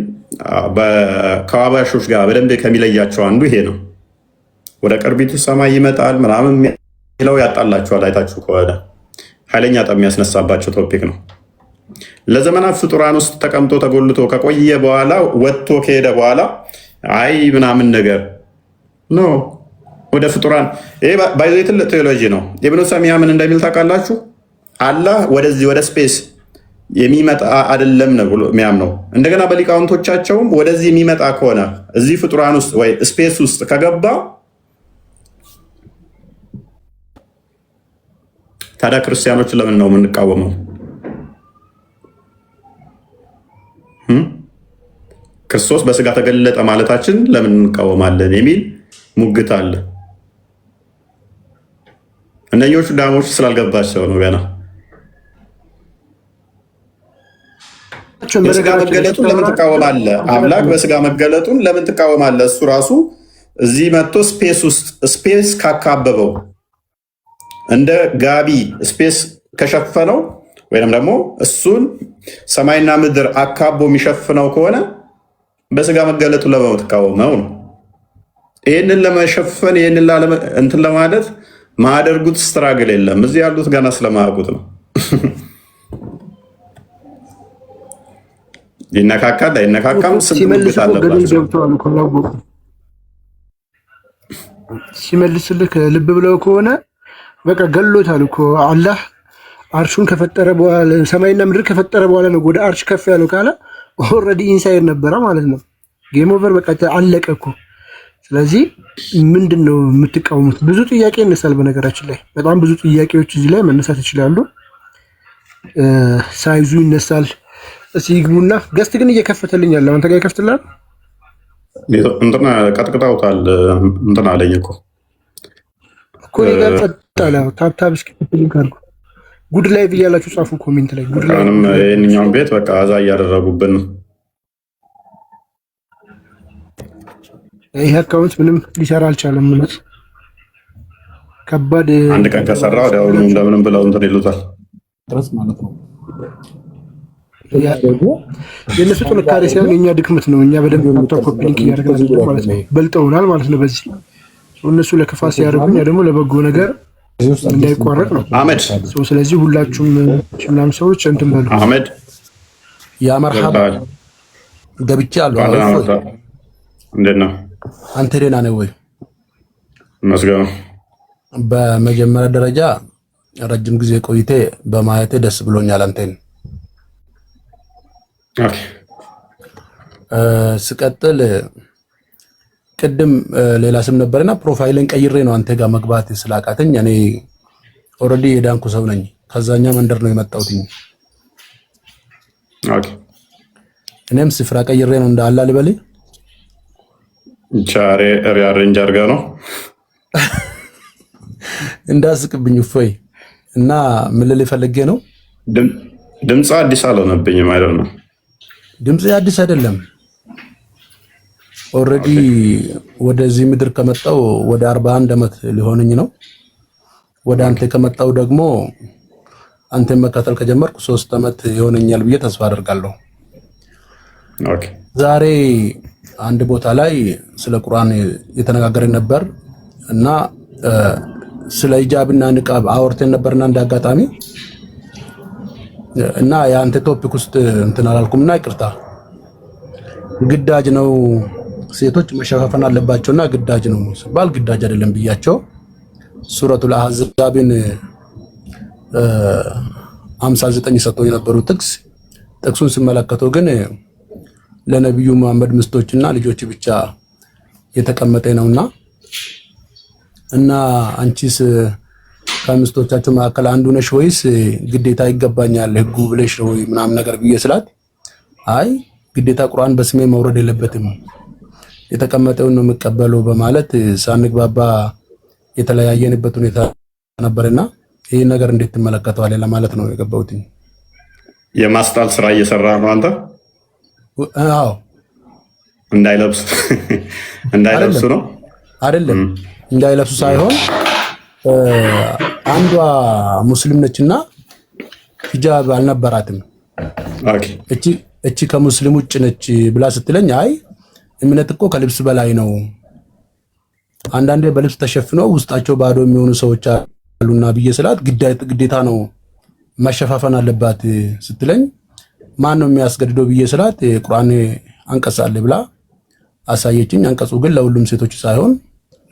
ከዋባሾች ጋር በደንብ ከሚለያቸው አንዱ ይሄ ነው። ወደ ቅርቢቱ ሰማይ ይመጣል ምናምን የሚለው ያጣላቸዋል። አይታችሁ ከሆነ ኃይለኛ ጠብ የሚያስነሳባቸው ቶፒክ ነው። ለዘመናት ፍጡራን ውስጥ ተቀምጦ ተጎልቶ ከቆየ በኋላ ወጥቶ ከሄደ በኋላ አይ ምናምን ነገር ኖ ወደ ፍጡራን ይሄ ባይዘ ትልቅ ቴዎሎጂ ነው። ኢብኑ ሰሚያ ምን እንደሚል ታውቃላችሁ? አላህ ወደዚህ ወደ ስፔስ የሚመጣ አይደለም ነው ብሎ የሚያምነው። እንደገና በሊቃውንቶቻቸውም ወደዚህ የሚመጣ ከሆነ እዚህ ፍጡራን ውስጥ ወይ ስፔስ ውስጥ ከገባ ታዲያ ክርስቲያኖች ለምን ነው የምንቃወመው? ክርስቶስ በስጋ ተገለጠ ማለታችን ለምን እንቃወማለን የሚል ሙግት አለ። እነኞቹ ዳሞች ስላልገባቸው ነው ገና። የስጋ መገለጡን ለምን ትቃወማለህ? አምላክ በስጋ መገለጡን ለምን ትቃወማለህ? እሱ ራሱ እዚህ መጥቶ ስፔስ ውስጥ ስፔስ ካካበበው እንደ ጋቢ ስፔስ ከሸፈነው ወይም ደግሞ እሱን ሰማይና ምድር አካቦ የሚሸፍነው ከሆነ በስጋ መገለጡ ለምን ትቃወመው ነው? ይህንን ለመሸፈን ይህንን እንትን ለማለት ማያደርጉት ስትራግል የለም። እዚህ ያሉት ገና ስለማያውቁት ነው። ይነካካል አይነካካም ስንት አለባቸው። ሲመልስልህ ልብ ብለው ከሆነ በቃ ገሎታል እኮ አላህ አርሹን ከፈጠረ በኋላ ሰማይና ምድር ከፈጠረ በኋላ ነው ወደ አርሽ ከፍ ያለው ካለ ኦልሬዲ ኢንሳይድ ነበረ ማለት ነው። ጌም ኦቨር በቃ አለቀ እኮ። ስለዚህ ምንድን ነው የምትቃወሙት? ብዙ ጥያቄ ይነሳል። በነገራችን ላይ በጣም ብዙ ጥያቄዎች እዚህ ላይ መነሳት ይችላሉ። ሳይዙ ይነሳል። እስኪ ይግቡና ገስት ግን እየከፈተልኝ ያለው አንተ ጋር ይከፍትልሃል። እንትና ቀጥቅጣውታል። እንትና አለኝ እኮ ጋር ጸጥታለ ታብታብ እስኪ ሊንክ አድርጉ። ጉድ ላይ ብያላችሁ ጻፉ ኮሜንት ላይ ጉድ ላይ። ይሄንኛውን ቤት በቃ አዛ እያደረጉብን ነው። ይሄ አካውንት ምንም ሊሰራ አልቻለም። ማለት ከባድ አንድ ቀን ከሰራ ወዲያውኑ እንደምንም ብለው እንትን ይሉታል ድረስ ማለት ነው። የእነሱ ጥንካሬ ሳይሆን የእኛ ድክመት ነው። እኛ በደንብ ኮፒ ሊንክ እያደረግን ማለት ነው። በልጠውናል ማለት ነው። በዚህ እነሱ ለክፋት ሲያደርጉ እኛ ደግሞ ለበጎ ነገር እንዳይቋረጥ ነው አመድ። ስለዚህ ሁላችሁም ምናምን ሰዎች እንትን በሉ አመድ ያ መርሐባ ገብቻ አለው። እንዴት ነው አንተ ደህና ነህ ወይ? መስገኑ በመጀመሪያ ደረጃ ረጅም ጊዜ ቆይቴ በማየቴ ደስ ብሎኛል። አንተን ስቀጥል ቅድም ሌላ ስም ነበርና ፕሮፋይልን ቀይሬ ነው አንተ ጋር መግባት ስላቃተኝ እኔ ኦልሬዲ የዳንኩ ሰው ነኝ። ከዛኛ መንደር ነው የመጣሁት። እኔም ስፍራ ቀይሬ ነው እንዳላ ልበል ቻሬ ሪያሬንጅ አድርጋ ነው እንዳስቅብኝ እፎይ። እና ምን ልል ፈልጌ ነው ድምፅ አዲስ አልሆነብኝም አይደል ነው ድምፅ አዲስ አይደለም። ኦልሬዲ ወደዚህ ምድር ከመጣው ወደ 41 ዓመት ሊሆነኝ ነው። ወደ አንተ ከመጣው ደግሞ አንተን መከተል ከጀመርኩ 3 ዓመት ይሆነኛል ብዬ ተስፋ አደርጋለሁ። ኦኬ ዛሬ አንድ ቦታ ላይ ስለ ቁርአን የተነጋገርን ነበር እና ስለ ሂጃብና ንቃብ አወርተን ነበርና እንዳጋጣሚ እና የአንተ ቶፒክ ውስጥ እንትን አላልኩምና ይቅርታ። ግዳጅ ነው ሴቶች መሸፋፈን አለባቸውና ግዳጅ ነው ሲባል ግዳጅ አይደለም ብያቸው ሱረቱል አህዛብን 59 ሰጥተው የነበሩ ጥቅሱን ሲመለከተው ግን ለነብዩ መሐመድ ምስቶችና ልጆች ብቻ የተቀመጠ ነውና እና አንቺስ ከምስቶቻቸው መካከል አንዱ ነሽ ወይስ ግዴታ ይገባኛል ህጉ ብለሽ ነው ምናምን ነገር ብዬ ስላት አይ ግዴታ ቁርአን በስሜ መውረድ የለበትም የተቀመጠውን ነው የምቀበለው በማለት ሳንግባባ የተለያየንበት ሁኔታ ነበርና ይሄ ነገር እንዴት ትመለከተዋለህ ለማለት ነው የገባሁት። የማስጣል ስራ እየሰራ ነው አንተ? አዎ እንዳይለብሱ ነው አይደለም? እንዳይለብሱ ሳይሆን አንዷ ሙስሊም ነችና ሂጃብ አልነበራትም። እቺ ከሙስሊም ውጭ ነች ብላ ስትለኝ አይ እምነት እኮ ከልብስ በላይ ነው፣ አንዳንዴ በልብስ ተሸፍነው ውስጣቸው ባዶ የሚሆኑ ሰዎች አሉና ብዬ ስላት ግዴታ ነው መሸፋፈን አለባት ስትለኝ ማን ነው የሚያስገድደው ብዬ ስላት ቁርአን አንቀጽ አለ ብላ አሳየችኝ። አንቀጹ ግን ለሁሉም ሴቶች ሳይሆን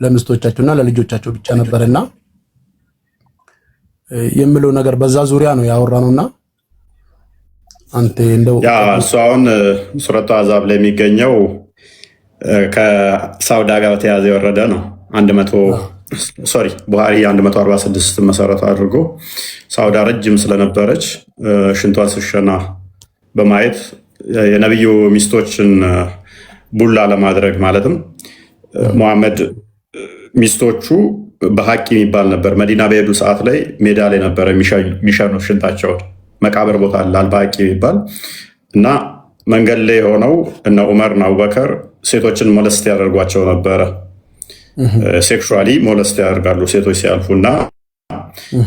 ለሚስቶቻቸውና ለልጆቻቸው ብቻ ነበርና የምለው ነገር በዛ ዙሪያ ነው ያወራነውና አንተ እንደው እሱ አሁን ሱረቱ አዛብ ላይ የሚገኘው ከሳውዳ ጋር ተያዘ የወረደ ነው። ቡሃሪ 146 መሰረት አድርጎ ሳውዳ ረጅም ስለነበረች ሽንቷን ስሸና በማየት የነብዩ ሚስቶችን ቡላ ለማድረግ ማለትም ሙሐመድ ሚስቶቹ በሐቂ የሚባል ነበር። መዲና በሄዱ ሰዓት ላይ ሜዳ ላይ ነበረ የሚሸኑ ሽንታቸውን። መቃብር ቦታ አለ አልባቂ የሚባል እና መንገድ ላይ ሆነው እነ ዑመርና አቡበከር ሴቶችን ሞለስት ያደርጓቸው ነበረ። ሴክሹዋሊ ሞለስት ያደርጋሉ ሴቶች ሲያልፉ እና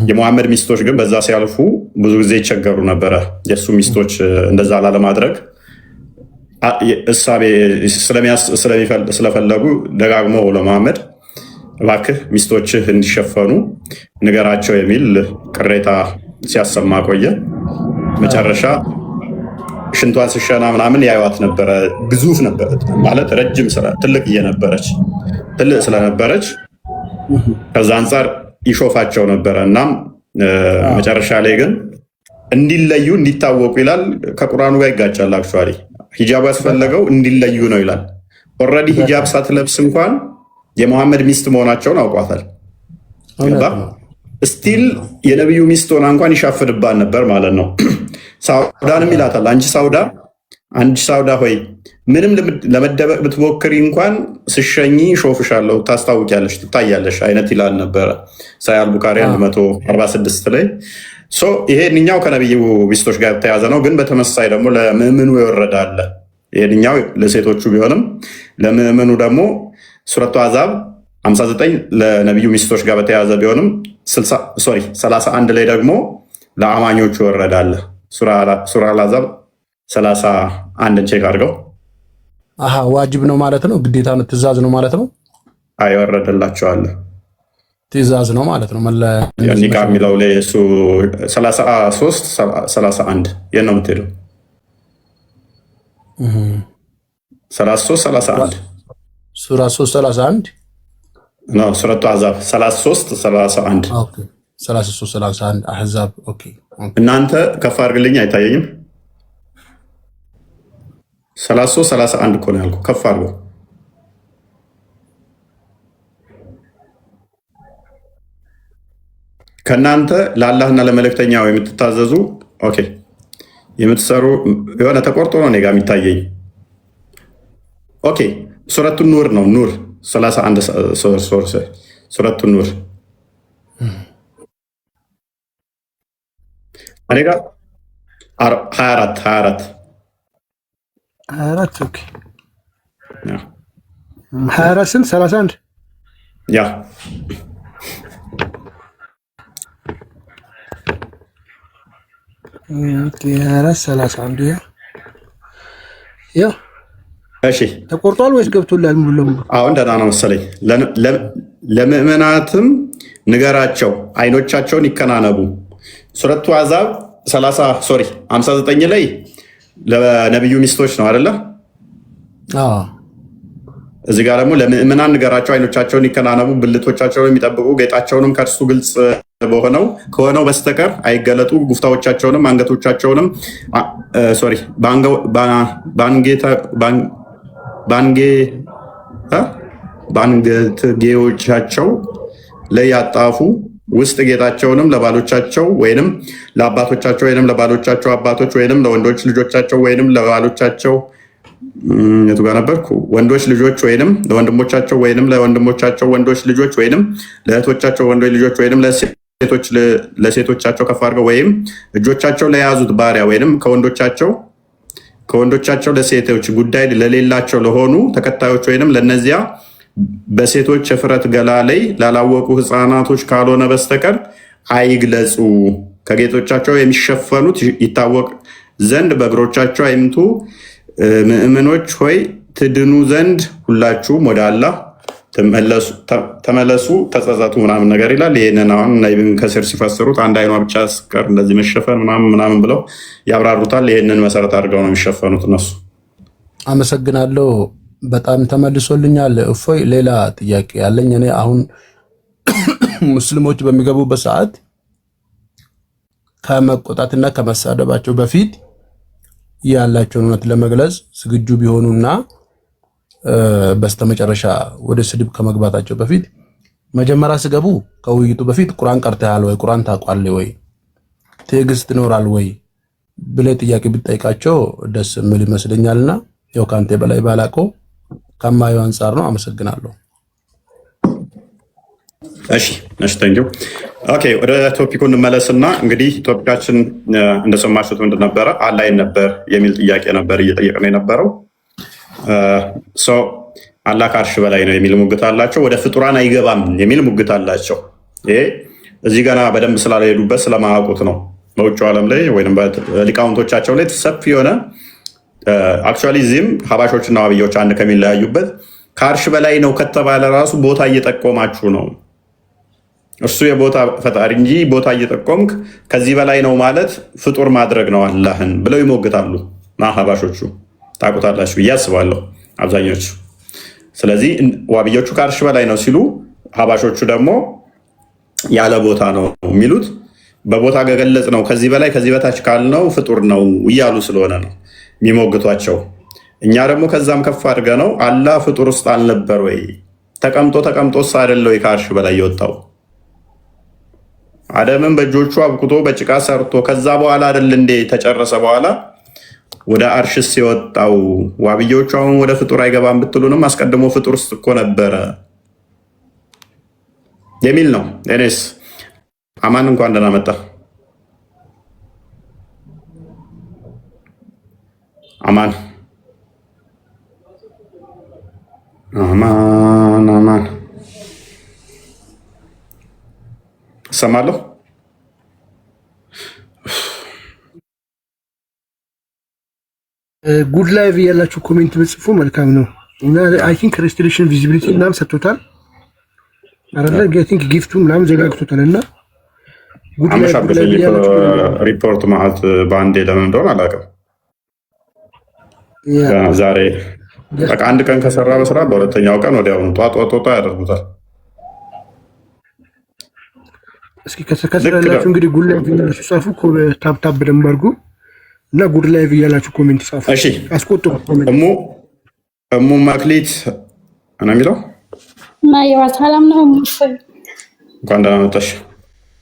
የሙሐመድ ሚስቶች ግን በዛ ሲያልፉ ብዙ ጊዜ ይቸገሩ ነበረ። የእሱ ሚስቶች እንደዛ ላለማድረግ እሳቤ ስለፈለጉ ደጋግሞ ለሙሐመድ እባክህ ሚስቶችህ እንዲሸፈኑ ንገራቸው የሚል ቅሬታ ሲያሰማ ቆየ። መጨረሻ ሽንቷን ስሸና ምናምን ያዩዋት ነበረ። ግዙፍ ነበረ ማለት ረጅም ትልቅ ስለነበረች ከዛ አንጻር ይሾፋቸው ነበረ። እናም መጨረሻ ላይ ግን እንዲለዩ እንዲታወቁ ይላል። ከቁርአኑ ጋር ይጋጫል። አክቹዋሊ ሂጃብ ያስፈለገው እንዲለዩ ነው ይላል። ኦልሬዲ ሂጃብ ሳትለብስ እንኳን የሙሐመድ ሚስት መሆናቸውን አውቋታል። ስቲል የነብዩ ሚስት ሆና እንኳን ይሻፍድባን ነበር ማለት ነው። ሳውዳንም ይላታል፣ አንቺ ሳውዳ ሆይ ምንም ለመደበቅ ብትሞክሪ እንኳን ስሸኝ ሾፍሻለሁ፣ ታስታውቂያለሽ፣ ትታያለሽ አይነት ይላል ነበረ። ሳያል ቡኻሪ 146 ላይ ይሄንኛው ከነብዩ ሚስቶች ጋር ተያዘ ነው። ግን በተመሳሳይ ደግሞ ለምዕምኑ ይወረዳል። ይሄንኛው ለሴቶቹ ቢሆንም ለምዕምኑ ደግሞ ሱረቱ አዛብ 59 ለነብዩ ሚስቶች ጋር በተያዘ ቢሆንም 31 ላይ ደግሞ ለአማኞቹ ይወረዳል። ሱራ አዛብ 31 ቼክ አድርገው። ዋጅብ ነው ማለት ነው፣ ግዴታ ነው፣ ትእዛዝ ነው ማለት ነው። ይወረድላቸዋል፣ ትእዛዝ ነው ማለት ነው። ኒቃ የሚለው ላይ እሱ 33 31 የት ነው የምትሄደው? 33 31 ሱራ 331 ነው። ሱረቱ አዛብ 33 31 33 31 አህዛብ። ኦኬ እናንተ ከፍ አድርግልኝ፣ አይታየኝም። 33 31 እኮ ነው ያልኩህ። ከፍ አድርገው። ከእናንተ ለአላህና ለመልእክተኛው የምትታዘዙ ኦኬ የምትሰሩ የሆነ ተቆርጦ ነው እኔ ጋ የሚታየኝ። ኦኬ ሱረቱ ኑር ነው። ኑር 31 ሱረቱ ኑር እኔ ጋ 24 ኦኬ 24 ስንት 31 ያ እሺ ተቆርጧል ወይስ ገብቶላል? ሙሉ ለሙሉ አሁን ደህና ነው መሰለኝ። ለምዕመናትም ንገራቸው አይኖቻቸውን ይከናነቡ። ሱረቱ አዛብ 59 ላይ ለነብዩ ሚስቶች ነው አይደለ? እዚህ ጋር ደግሞ ለምዕመናን ንገራቸው አይኖቻቸውን ይከናነቡ፣ ብልቶቻቸውን የሚጠብቁ ጌጣቸውንም ከእርሱ ግልጽ ከሆነው በስተቀር አይገለጡ፣ ጉፍታዎቻቸውንም አንገቶቻቸውንም ባንገትጌዎቻቸው ላይ ያጣፉ፣ ውስጥ ጌጣቸውንም ለባሎቻቸው ወይንም ለአባቶቻቸው ወይንም ለባሎቻቸው አባቶች ወይንም ለወንዶች ልጆቻቸው ወይንም ለባሎቻቸው የቱ ጋር ነበርኩ? ወንዶች ልጆች ወይንም ለወንድሞቻቸው ወይንም ለወንድሞቻቸው ወንዶች ልጆች ወይንም ለእህቶቻቸው ወንዶች ልጆች ወይንም ለሴቶቻቸው ከፍ አድርገው ወይም እጆቻቸው ለያዙት ባሪያ ወይንም ከወንዶቻቸው ለሴቶች ጉዳይ ለሌላቸው ለሆኑ ተከታዮች ወይንም ለነዚያ በሴቶች የፍረት ገላ ላይ ላላወቁ ሕፃናቶች ካልሆነ በስተቀር አይግለጹ። ከጌጦቻቸው የሚሸፈኑት ይታወቅ ዘንድ በእግሮቻቸው አይምቱ። ምእመኖች ሆይ ትድኑ ዘንድ ሁላችሁም ወደ አላህ ተመለሱ፣ ተጸጸቱ ምናምን ነገር ይላል። ይህንን አሁን ኢብን ከሲር ሲፈስሩት አንድ አይኗ ብቻ ስቀር እንደዚህ መሸፈን ምናምን ብለው ያብራሩታል። ይህንን መሰረት አድርገው ነው የሚሸፈኑት እነሱ። አመሰግናለሁ። በጣም ተመልሶልኛል። እፎይ ሌላ ጥያቄ ያለኝ እኔ አሁን ሙስሊሞች በሚገቡበት ሰዓት ከመቆጣትና ከመሳደባቸው በፊት ያላቸውን እውነት ለመግለጽ ዝግጁ ቢሆኑና በስተመጨረሻ ወደ ስድብ ከመግባታቸው በፊት መጀመሪያ ሲገቡ ከውይይቱ በፊት ቁርአን ቀርተሃል ወይ፣ ቁርአን ታውቃለህ ወይ፣ ትዕግስት ይኖራል ወይ ብለህ ጥያቄ ብትጠይቃቸው ደስ የሚል ይመስለኛልና ያው ካንተ በላይ ባላቀው ከማየው አንፃር ነው። አመሰግናለሁ። እሺ ታንኪዩ። ኦኬ ወደ ቶፒኩ እንመለስና እንግዲህ ቶፒካችን እንደሰማችሁት ምንድን ነበረ? አላህ ነበር የሚል ጥያቄ ነበር እየጠየቅን የነበረው። አላህ ከአርሽ በላይ ነው የሚል ሙግት አላቸው። ወደ ፍጡራን አይገባም የሚል ሙግት አላቸው። ይሄ እዚህ ገና በደንብ ስላልሄዱበት ስለማያውቁት ነው። በውጭው ዓለም ላይ ወይም ሊቃውንቶቻቸው ላይ ሰፊ የሆነ አክቹዋሊ እዚህም ሀባሾችና ዋብያዎች አንድ ከሚለያዩበት ከአርሽ በላይ ነው ከተባለ ራሱ ቦታ እየጠቆማችሁ ነው። እርሱ የቦታ ፈጣሪ እንጂ ቦታ እየጠቆምክ ከዚህ በላይ ነው ማለት ፍጡር ማድረግ ነው አላህን ብለው ይሞግታሉ። ሀባሾቹ ታውቁታላችሁ ብዬ አስባለሁ አብዛኞቹ። ስለዚህ ዋብዮቹ ከአርሽ በላይ ነው ሲሉ፣ ሀባሾቹ ደግሞ ያለ ቦታ ነው የሚሉት። በቦታ ገገለጽ ነው ከዚህ በላይ ከዚህ በታች ካልነው ፍጡር ነው እያሉ ስለሆነ ነው የሚሞግቷቸው። እኛ ደግሞ ከዛም ከፍ አድርገ ነው አላህ ፍጡር ውስጥ አልነበር ወይ? ተቀምጦስ አይደለ ወይ ከአርሽ በላይ የወጣው? አደምን በእጆቹ አብኩቶ በጭቃ ሰርቶ ከዛ በኋላ አይደል እንዴ ተጨረሰ በኋላ ወደ አርሽስ የወጣው? ዋብዮቹ አሁን ወደ ፍጡር አይገባም ብትሉንም አስቀድሞ ፍጡር ውስጥ እኮ ነበረ የሚል ነው። እኔስ አማን እንኳን ደህና መጣ። አማን እሰማለሁ። ጉድ ላይቭ ያላችሁ ኮሜንት ብጽፉ መልካም ነው እና አይ ቲንክ ሬስትሪክሽን ቪዚቢሊቲ ምናምን ሰጥቶታል አይደለ? አይ ቲንክ ጊፍቱ ምናምን ዘጋግቶታል እና ሪፖርት ማለት በአንዴ ለምን እንደሆነ አላውቅም። ዛሬ በቃ አንድ ቀን ከሰራ በስራ በሁለተኛው ቀን ወዲያውኑ ጧጧ ያደርጉታል። እስኪ ከስራላችሁ እንግዲህ ጉድ ላይቭ እያላችሁ ጻፉ። ታብታብ በደንብ አድርጉ እና ጉድ ላይቭ እያላችሁ ኮሜንት ጻፉ። እሺ አስቆጥሩ። እሙ መክሊት ነው የሚለው ማየዋ ሰላም ነው። እንኳን ደህና መጣሽ።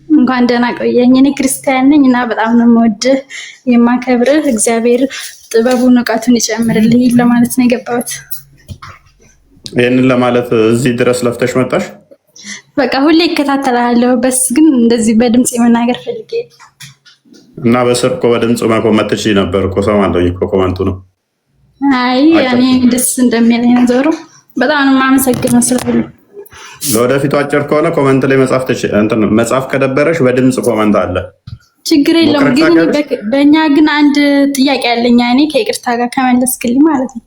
እንኳን ደህና ቆየኝ። እኔ ክርስቲያን ነኝ እና በጣም ነው የምወድህ የማከብርህ። እግዚአብሔር ጥበቡን እውቀቱን ይጨምርልኝ ለማለት ነው የገባሁት። ይህንን ለማለት እዚህ ድረስ ለፍተሽ መጣሽ? በቃ ሁሌ እከታተላለሁ፣ በስ ግን እንደዚህ በድምጽ የመናገር ፈልጌ እና በስር እኮ በድምጽ መኮመት ትችይ ነበር እኮ ሰማለሁ እኮ ኮመንቱ ነው። አይ ያኔ ደስ እንደሚለኝ ነው። ዞሮ በጣም ነው የማመሰግነው ስለሁሉ። ለወደፊቱ አጭር ከሆነ ኮመንት ላይ መጻፍ ከደበረሽ በድምጽ ኮመንት አለ፣ ችግር የለውም። ግን በእኛ ግን አንድ ጥያቄ አለኝ እኔ ከይቅርታ ጋር ከመለስክልኝ ማለት ነው።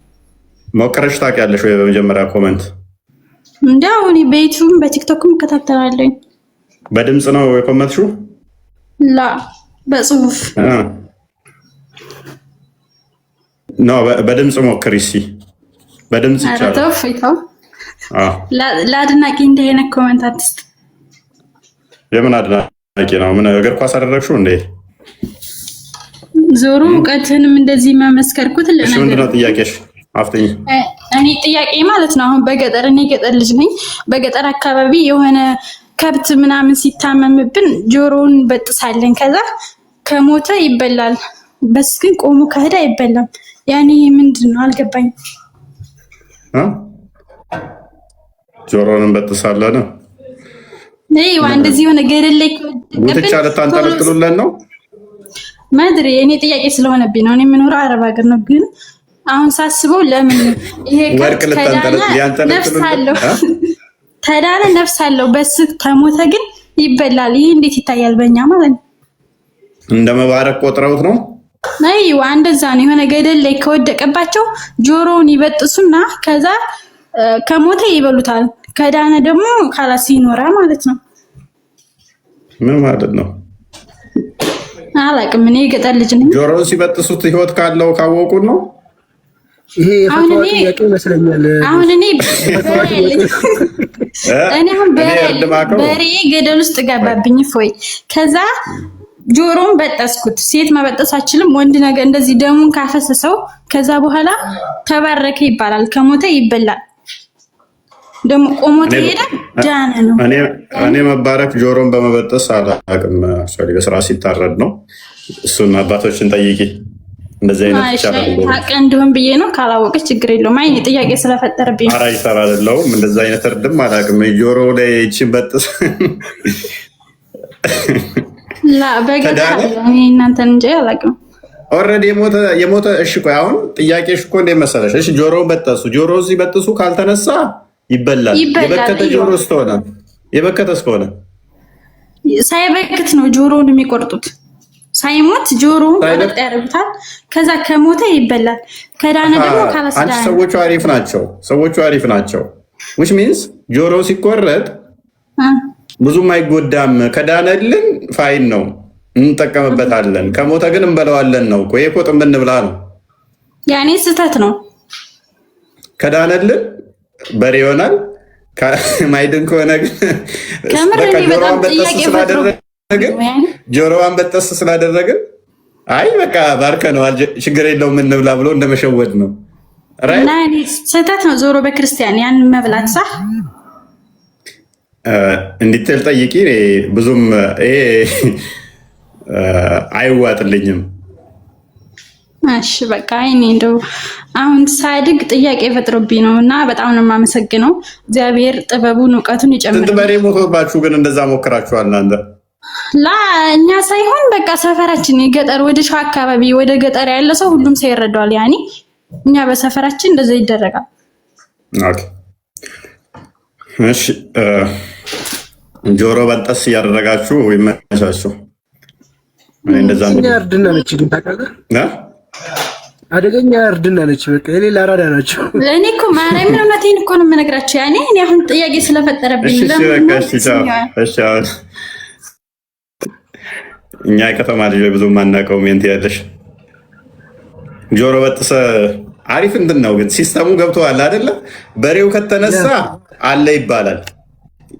ሞክረሽ ታውቂያለሽ ወይ? በመጀመሪያ ኮመንት እንዲያው እኔ በዩቲዩብም በቲክቶክም እከታተላለሁ። በድምጽ ነው የኮመንትሽው? ላ በጽሁፍ ነው። በድምጽ ሞክሪ እስኪ። በድምጽ ይቻላል። ተው ለአድናቂ እንዲህ አይነት ኮመንት አትስጥ። የምን አድናቂ ነው? ምን እግር ኳስ አደረግሽው እንዴ? ዞሮ እውቀትህንም እንደዚህ መመስከርኩት ለነገር። ምንድን ነው ጥያቄሽ? አፍጥኝ። እኔ ጥያቄ ማለት ነው አሁን በገጠር እኔ ገጠር ልጅ ነኝ። በገጠር አካባቢ የሆነ ከብት ምናምን ሲታመምብን ጆሮውን በጥሳለን። ከዛ ከሞተ ይበላል፣ በስ ግን ቆሞ ከሄደ አይበላም። ያኔ ምንድን ነው አልገባኝም። ጆሮውን በጥሳለን ነይዋ እንደዚህ የሆነ ገደል ላይ ጉትቻ ልታንጠለጥሉለን ነው ማድሬ። እኔ ጥያቄ ስለሆነብኝ ነው። እኔ የምኖረው አረብ ሀገር ነው። ግን አሁን ሳስበው ለምን ይሄ ከብት ተዳነ ነፍስ አለው በስ ከሞተ ግን ይበላል። ይሄ እንዴት ይታያል በእኛ ማለት ነው? እንደ መባረክ ቆጥረውት ነው። አይዋ እንደዛ ነው። የሆነ ገደል ላይ ከወደቀባቸው ጆሮውን ይበጥሱና ከዛ ከሞተ ይበሉታል። ከዳነ ደግሞ ካላስ ይኖራል ማለት ነው። ምን ማለት ነው? አላውቅም። እኔ ገጠር ልጅ ነኝ። ጆሮውን ሲበጥሱት ህይወት ካለው ካወቁ ነው። ይሄ የፈተዋ ጥያቄ ይመስለኛል። አሁን እኔ አሁን በሬ ገደል ውስጥ ገባብኝ ፎይ ከዛ ጆሮን በጠስኩት። ሴት መበጠስ አችልም፣ ወንድ ነገር እንደዚህ ደሙን ካፈሰሰው ከዛ በኋላ ተባረከ ይባላል። ከሞተ ይበላል። ደሞ ቆሞ ተሄደ ዳነ ነው። እኔ መባረክ ጆሮን በመበጠስ አላውቅም። በስራ ሲታረድ ነው። እሱን አባቶችን ጠይቂ። እንደዚህ አይነት ይቻላል ታውቅ እንደሆን ብዬ ነው። ካላወቀች ችግር የለውም። አይ ጥያቄ ስለፈጠረብኝ ነው። አራይ ሰራ አይደለሁም። እንደዚህ አይነት እርድም አላውቅም። ጆሮ ላይ እቺን በጥስ ላ በገጠር እኔ እናንተን እንጂ አላውቅም። ኦልሬዲ የሞተ እሺ፣ ቆይ አሁን ጥያቄሽ እኮ እንደ መሰለሽ፣ እሺ ጆሮውን በጠሱ። ጆሮ እዚህ በጥሱ ካልተነሳ ይበላል። የበከተ ጆሮ ስለሆነ የበከተ ስለሆነ ሳይበክት ነው ጆሮውን የሚቆርጡት። ሳይሞት ጆሮውን ቆርጥ ያደርጉታል። ከዛ ከሞተ ይበላል። ከዳነ ደግሞ ካላስዳነ አንቺ ሰዎቹ አሪፍ ናቸው። which means ጆሮ ሲቆረጥ ብዙም አይጎዳም። ከዳነልን ፋይን ነው እንጠቀምበታለን። ከሞተ ግን እንበለዋለን ነው። ቆይ እኮ ጥምብን ብላ ነው ያኔ ስህተት ነው። ከዳነልን በሬ ይሆናል። ማይድን ከሆነ ግን ጆሮዋን በጠስ ስላደረግን አይ በቃ ባርከነዋል ችግር የለውም እንብላ ብሎ እንደመሸወድ ነው። ስህተት ነው። ዞሮ በክርስቲያን ያን መብላት ሳ እንዲትል ጠይቂ። ብዙም ይሄ አይዋጥልኝም። እሺ በቃ እኔ እንደው አሁን ሳድግ ጥያቄ ፈጥሮብኝ ነው እና በጣም ነው የማመሰግነው። እግዚአብሔር ጥበቡን እውቀቱን ይጨምራል። ስንት በሬ ሞቶባችሁ ግን እንደዛ ሞክራችኋል እናንተ? ላ እኛ ሳይሆን በቃ ሰፈራችን የገጠር ወደ ሸዋ አካባቢ ወደ ገጠር ያለ ሰው ሁሉም ሰው ይረዳዋል። ያኔ እኛ በሰፈራችን እንደዛ ይደረጋል። ኦኬ እሺ ጆሮ በጠስ እያደረጋችሁ ይመቻችሁ። እንደዛ ነው። እርድና ነች ግን ታውቃለህ፣ አደገኛ እርድና ነች። በቃ የሌላ አራዳ ናቸው። ለእኔ እኮ ማርያምን እውነቴን እኮ ነው የምነግራቸው። ያኔ እኔ አሁን ጥያቄ ስለፈጠረብኝ እኛ የከተማ ልጅ ብዙ ማናውቀው ሜንት ያለሽ ጆሮ በጥሰ አሪፍ እንትን ነው ግን ሲስተሙ ገብተዋል አይደለ? በሬው ከተነሳ አለ ይባላል፣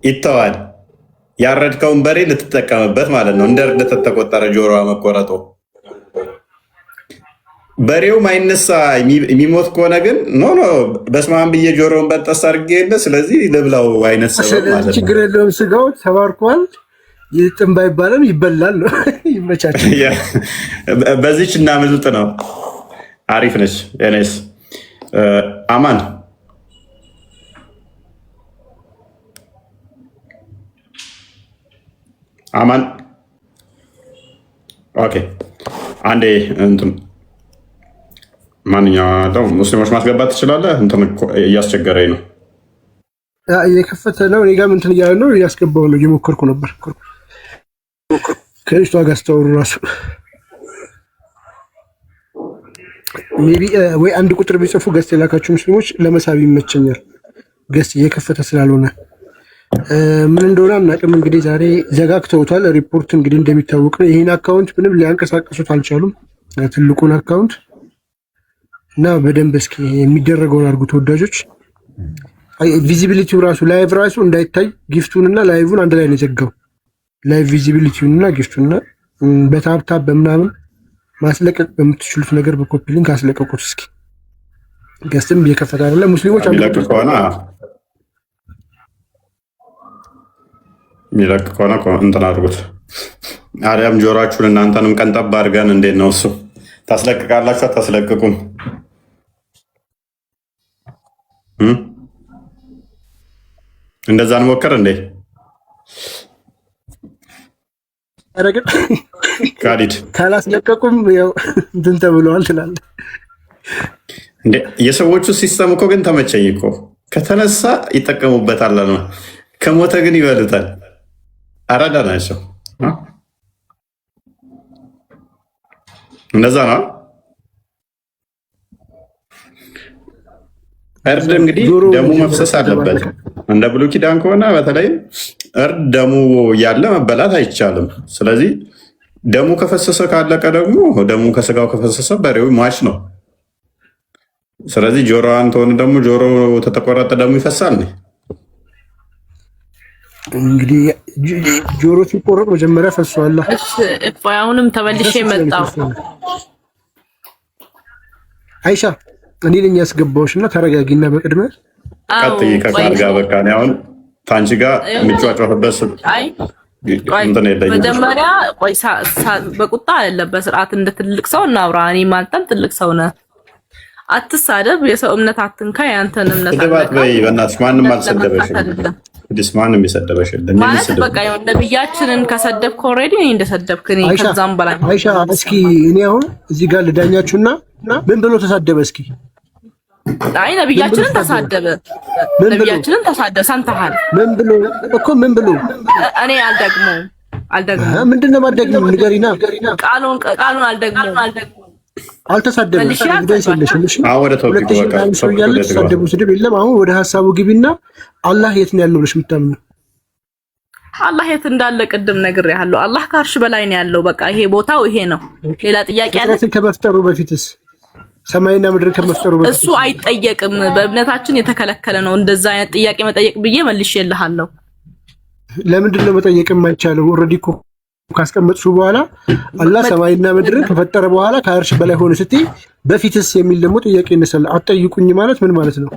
ይተዋል። ያረድከውን በሬ ልትጠቀምበት ማለት ነው። እንደ እርድ ተቆጠረ ጆሮዋ መቆረጦ። በሬው ማይነሳ የሚሞት ከሆነ ግን ኖ በስመ አብ ብዬ ጆሮውን በጠስ አድርጌ የለ ስለዚህ ልብላው አይነት ሰበብ ማለት ነው። ችግር የለውም። ስጋው ተባርኳል። ይጥም ባይባልም ይበላል ነው። ይመቻችሁ። በዚች እና ምልጥ ነው። አሪፍ ነች። እኔስ አማን ኦኬ። አንዴ እንትን ማንኛውም ሙስሊሞች ማስገባት ትችላለህ? እንትን እያስቸገረኝ ነው። እየከፈተ ነው። እኔ ጋርም እንትን እያለ ነው። እያስገባው ነው። እየሞከርኩ ነበር ከልጅቷ ጋር ስታወሩ ራሱ ሜቢ ወይ አንድ ቁጥር ቢጽፉ ገስት የላካችሁ ሙስሊሞች ለመሳብ ይመቸኛል። ገስት እየከፈተ ስላልሆነ ምን እንደሆነ አናውቅም። እንግዲህ ዛሬ ዘጋግተውታል። ሪፖርት እንግዲህ እንደሚታወቅ ነው። ይህን አካውንት ምንም ሊያንቀሳቀሱት አልቻሉም፣ ትልቁን አካውንት እና በደንብ እስኪ የሚደረገውን አድርጉ ተወዳጆች። ቪዚቢሊቲው ራሱ ላይቭ ራሱ እንዳይታይ ጊፍቱን እና ላይቭን አንድ ላይ ነው የዘጋው። ላይቭ ቪዚቢሊቲውን እና ጊፍቱን እና በታብታብ በምናምን ማስለቀቅ በምትችሉት ነገር በኮፒ ሊንክ አስለቀቁት። እስኪ ገስትም እየከፈተ አይደለ? ሙስሊሞች የሚለቅ ከሆነ እንትን አድርጉት። አሊያም ጆሯችሁን እናንተንም ቀንጠብ አድርገን እንዴት ነው እሱ ታስለቅቃላችሁ? አታስለቅቁም? እንደዛ እንሞክር እንዴ? አረጋግ ካሊድ ካላስለቀቁም ያው እንትን ተብለዋል ትላለህ እንዴ? የሰዎቹ ሲስተም እኮ ግን ተመቸኝ እኮ። ከተነሳ ይጠቀሙበታል ነው፣ ከሞተ ግን ይበሉታል። አራዳ ናቸው። እንደዛ ነው። እርድ እንግዲህ ደሙ መፍሰስ አለበት። እንደ ብሉይ ኪዳን ከሆነ በተለይ እርድ ደሙ ያለ መበላት አይቻልም። ስለዚህ ደሙ ከፈሰሰ ካለቀ ደግሞ ደሙ ከስጋው ከፈሰሰ በሬው ሟች ነው። ስለዚህ ጆሮዋን ተሆነ ደግሞ ጆሮ ተተቆረጠ ደግሞ ይፈሳል ነው እንግዲህ ጆሮ ሲቆረጥ መጀመሪያ ፈሷል። እሺ አሁንም ተመልሼ መጣሁ። አይሻ እኔ ነኝ ያስገባሁሽና ተረጋጊና በቅድመ ቀጥይ ከቃል ጋር በቃ ነው አሁን ታንቺ ጋር የሚጫጫሁበት አይ መጀመሪያ ቆይ በቁጣ አይደለም በስርዓት እንደ ትልቅ ሰው እናውራ። እኔ ማንተም ትልቅ ሰው ነህ፣ አትሳደብ፣ የሰው እምነት አትንካ፣ ያንተን እምነት አትንካ። በእናትሽ ማንም አልሰደበሽም። ማንም የሰደበሽ የለም ማለት በቃ ነብያችንን ከሰደብክ ኦልሬዲ እኔ እንደሰደብክ እኔ ከዛም በላይ አይሻ እስኪ እኔ አሁን እዚህ ጋር ልዳኛችሁና ምን ብሎ ተሳደበ እስኪ አይ ነብያችንን ተሳደበ ሰምተሃል ምን ብሎ እኮ ምን ብሎ እኔ አልደግመውም ምንድነው ማደግም ንገሪና ቃሉን አልደግመውም አልተሳደበም እሺ ወደ ቶፒክ በቃ ተሳደቡ ስድብ የለም አሁን ወደ ሐሳቡ ግቢና አላህ የት ነው ያለው ብለሽ የምታምነው አላህ የት እንዳለ ቅድም ነግሬሃለሁ አላህ ከአርሽ በላይ ነው ያለው በቃ ይሄ ቦታው ይሄ ነው ሌላ ጥያቄ አለ ከመፍጠሩ በፊትስ ሰማይና ምድር ከመፍጠሩ በፊት እሱ አይጠየቅም በእምነታችን የተከለከለ ነው እንደዛ አይነት ጥያቄ መጠየቅ ብዬ መልሼልሃለሁ ለምንድን ነው መጠየቅ የማይቻለው ኦሬዲ እኮ ካስቀመጥሽው በኋላ አላህ ሰማይና ምድር ከፈጠረ በኋላ ከአርሽ በላይ ሆነ ስትይ በፊትስ የሚል ደግሞ ጥያቄ ይነሳል አትጠይቁኝ ማለት ምን ማለት ነው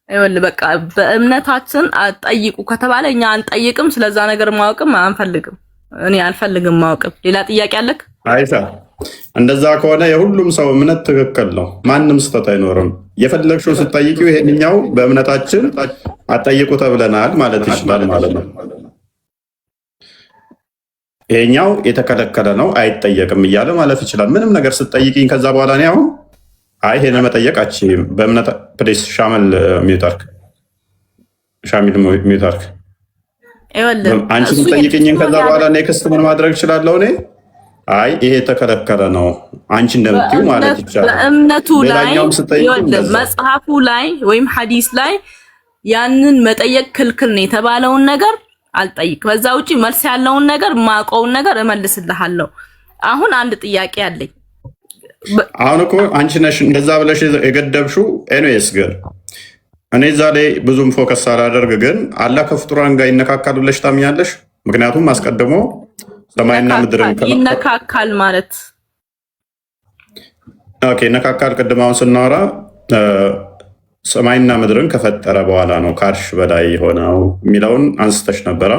ይኸውልህ በቃ በእምነታችን አትጠይቁ ከተባለ እኛ አንጠይቅም ስለዛ ነገር ማወቅም አንፈልግም እኔ አልፈልግም ማወቅም ሌላ ጥያቄ አለክ አይታ እንደዛ ከሆነ የሁሉም ሰው እምነት ትክክል ነው ማንም ስህተት አይኖርም የፈለግሽው ስትጠይቂው ይሄንኛው በእምነታችን አትጠይቁ ተብለናል ማለት ይችላል ማለት ነው ይሄኛው የተከለከለ ነው አይጠየቅም እያለ ማለት ይችላል ምንም ነገር ስትጠይቂኝ ከዛ በኋላ ነው አሁን አይ ይሄን መጠየቃችሁም በእምነት ፕሊስ ሻሚል ሚውታርክ አንቺ ስትጠይቂኝ ከዛ በኋላ ኔክስት ምን ማድረግ እችላለሁ እኔ አይ ይሄ ተከለከለ ነው አንቺ እንደምትዩ ማለት ይቻላል በእምነቱ ላይ መጽሐፉ ላይ ወይም ሐዲስ ላይ ያንን መጠየቅ ክልክል ነው የተባለውን ነገር አልጠይቅ ከዛ ውጪ መልስ ያለውን ነገር ማቆውን ነገር እመልስልሃለሁ አሁን አንድ ጥያቄ አለኝ አሁን እኮ አንቺ ነሽ እንደዛ ብለሽ የገደብሽው ኤኒዌይስ ግን እኔ ዛሬ ብዙም ፎከስ አላደርግ ግን አላህ ከፍጡራን ጋር ይነካካል ብለሽ ታምኛለሽ ምክንያቱም አስቀድሞ ሰማይና ምድርን ይነካካል ማለት ኦኬ ይነካካል ቅድማውን ስናወራ ሰማይና ምድርን ከፈጠረ በኋላ ነው ከአርሽ በላይ ሆነው የሚለውን አንስተሽ ነበረ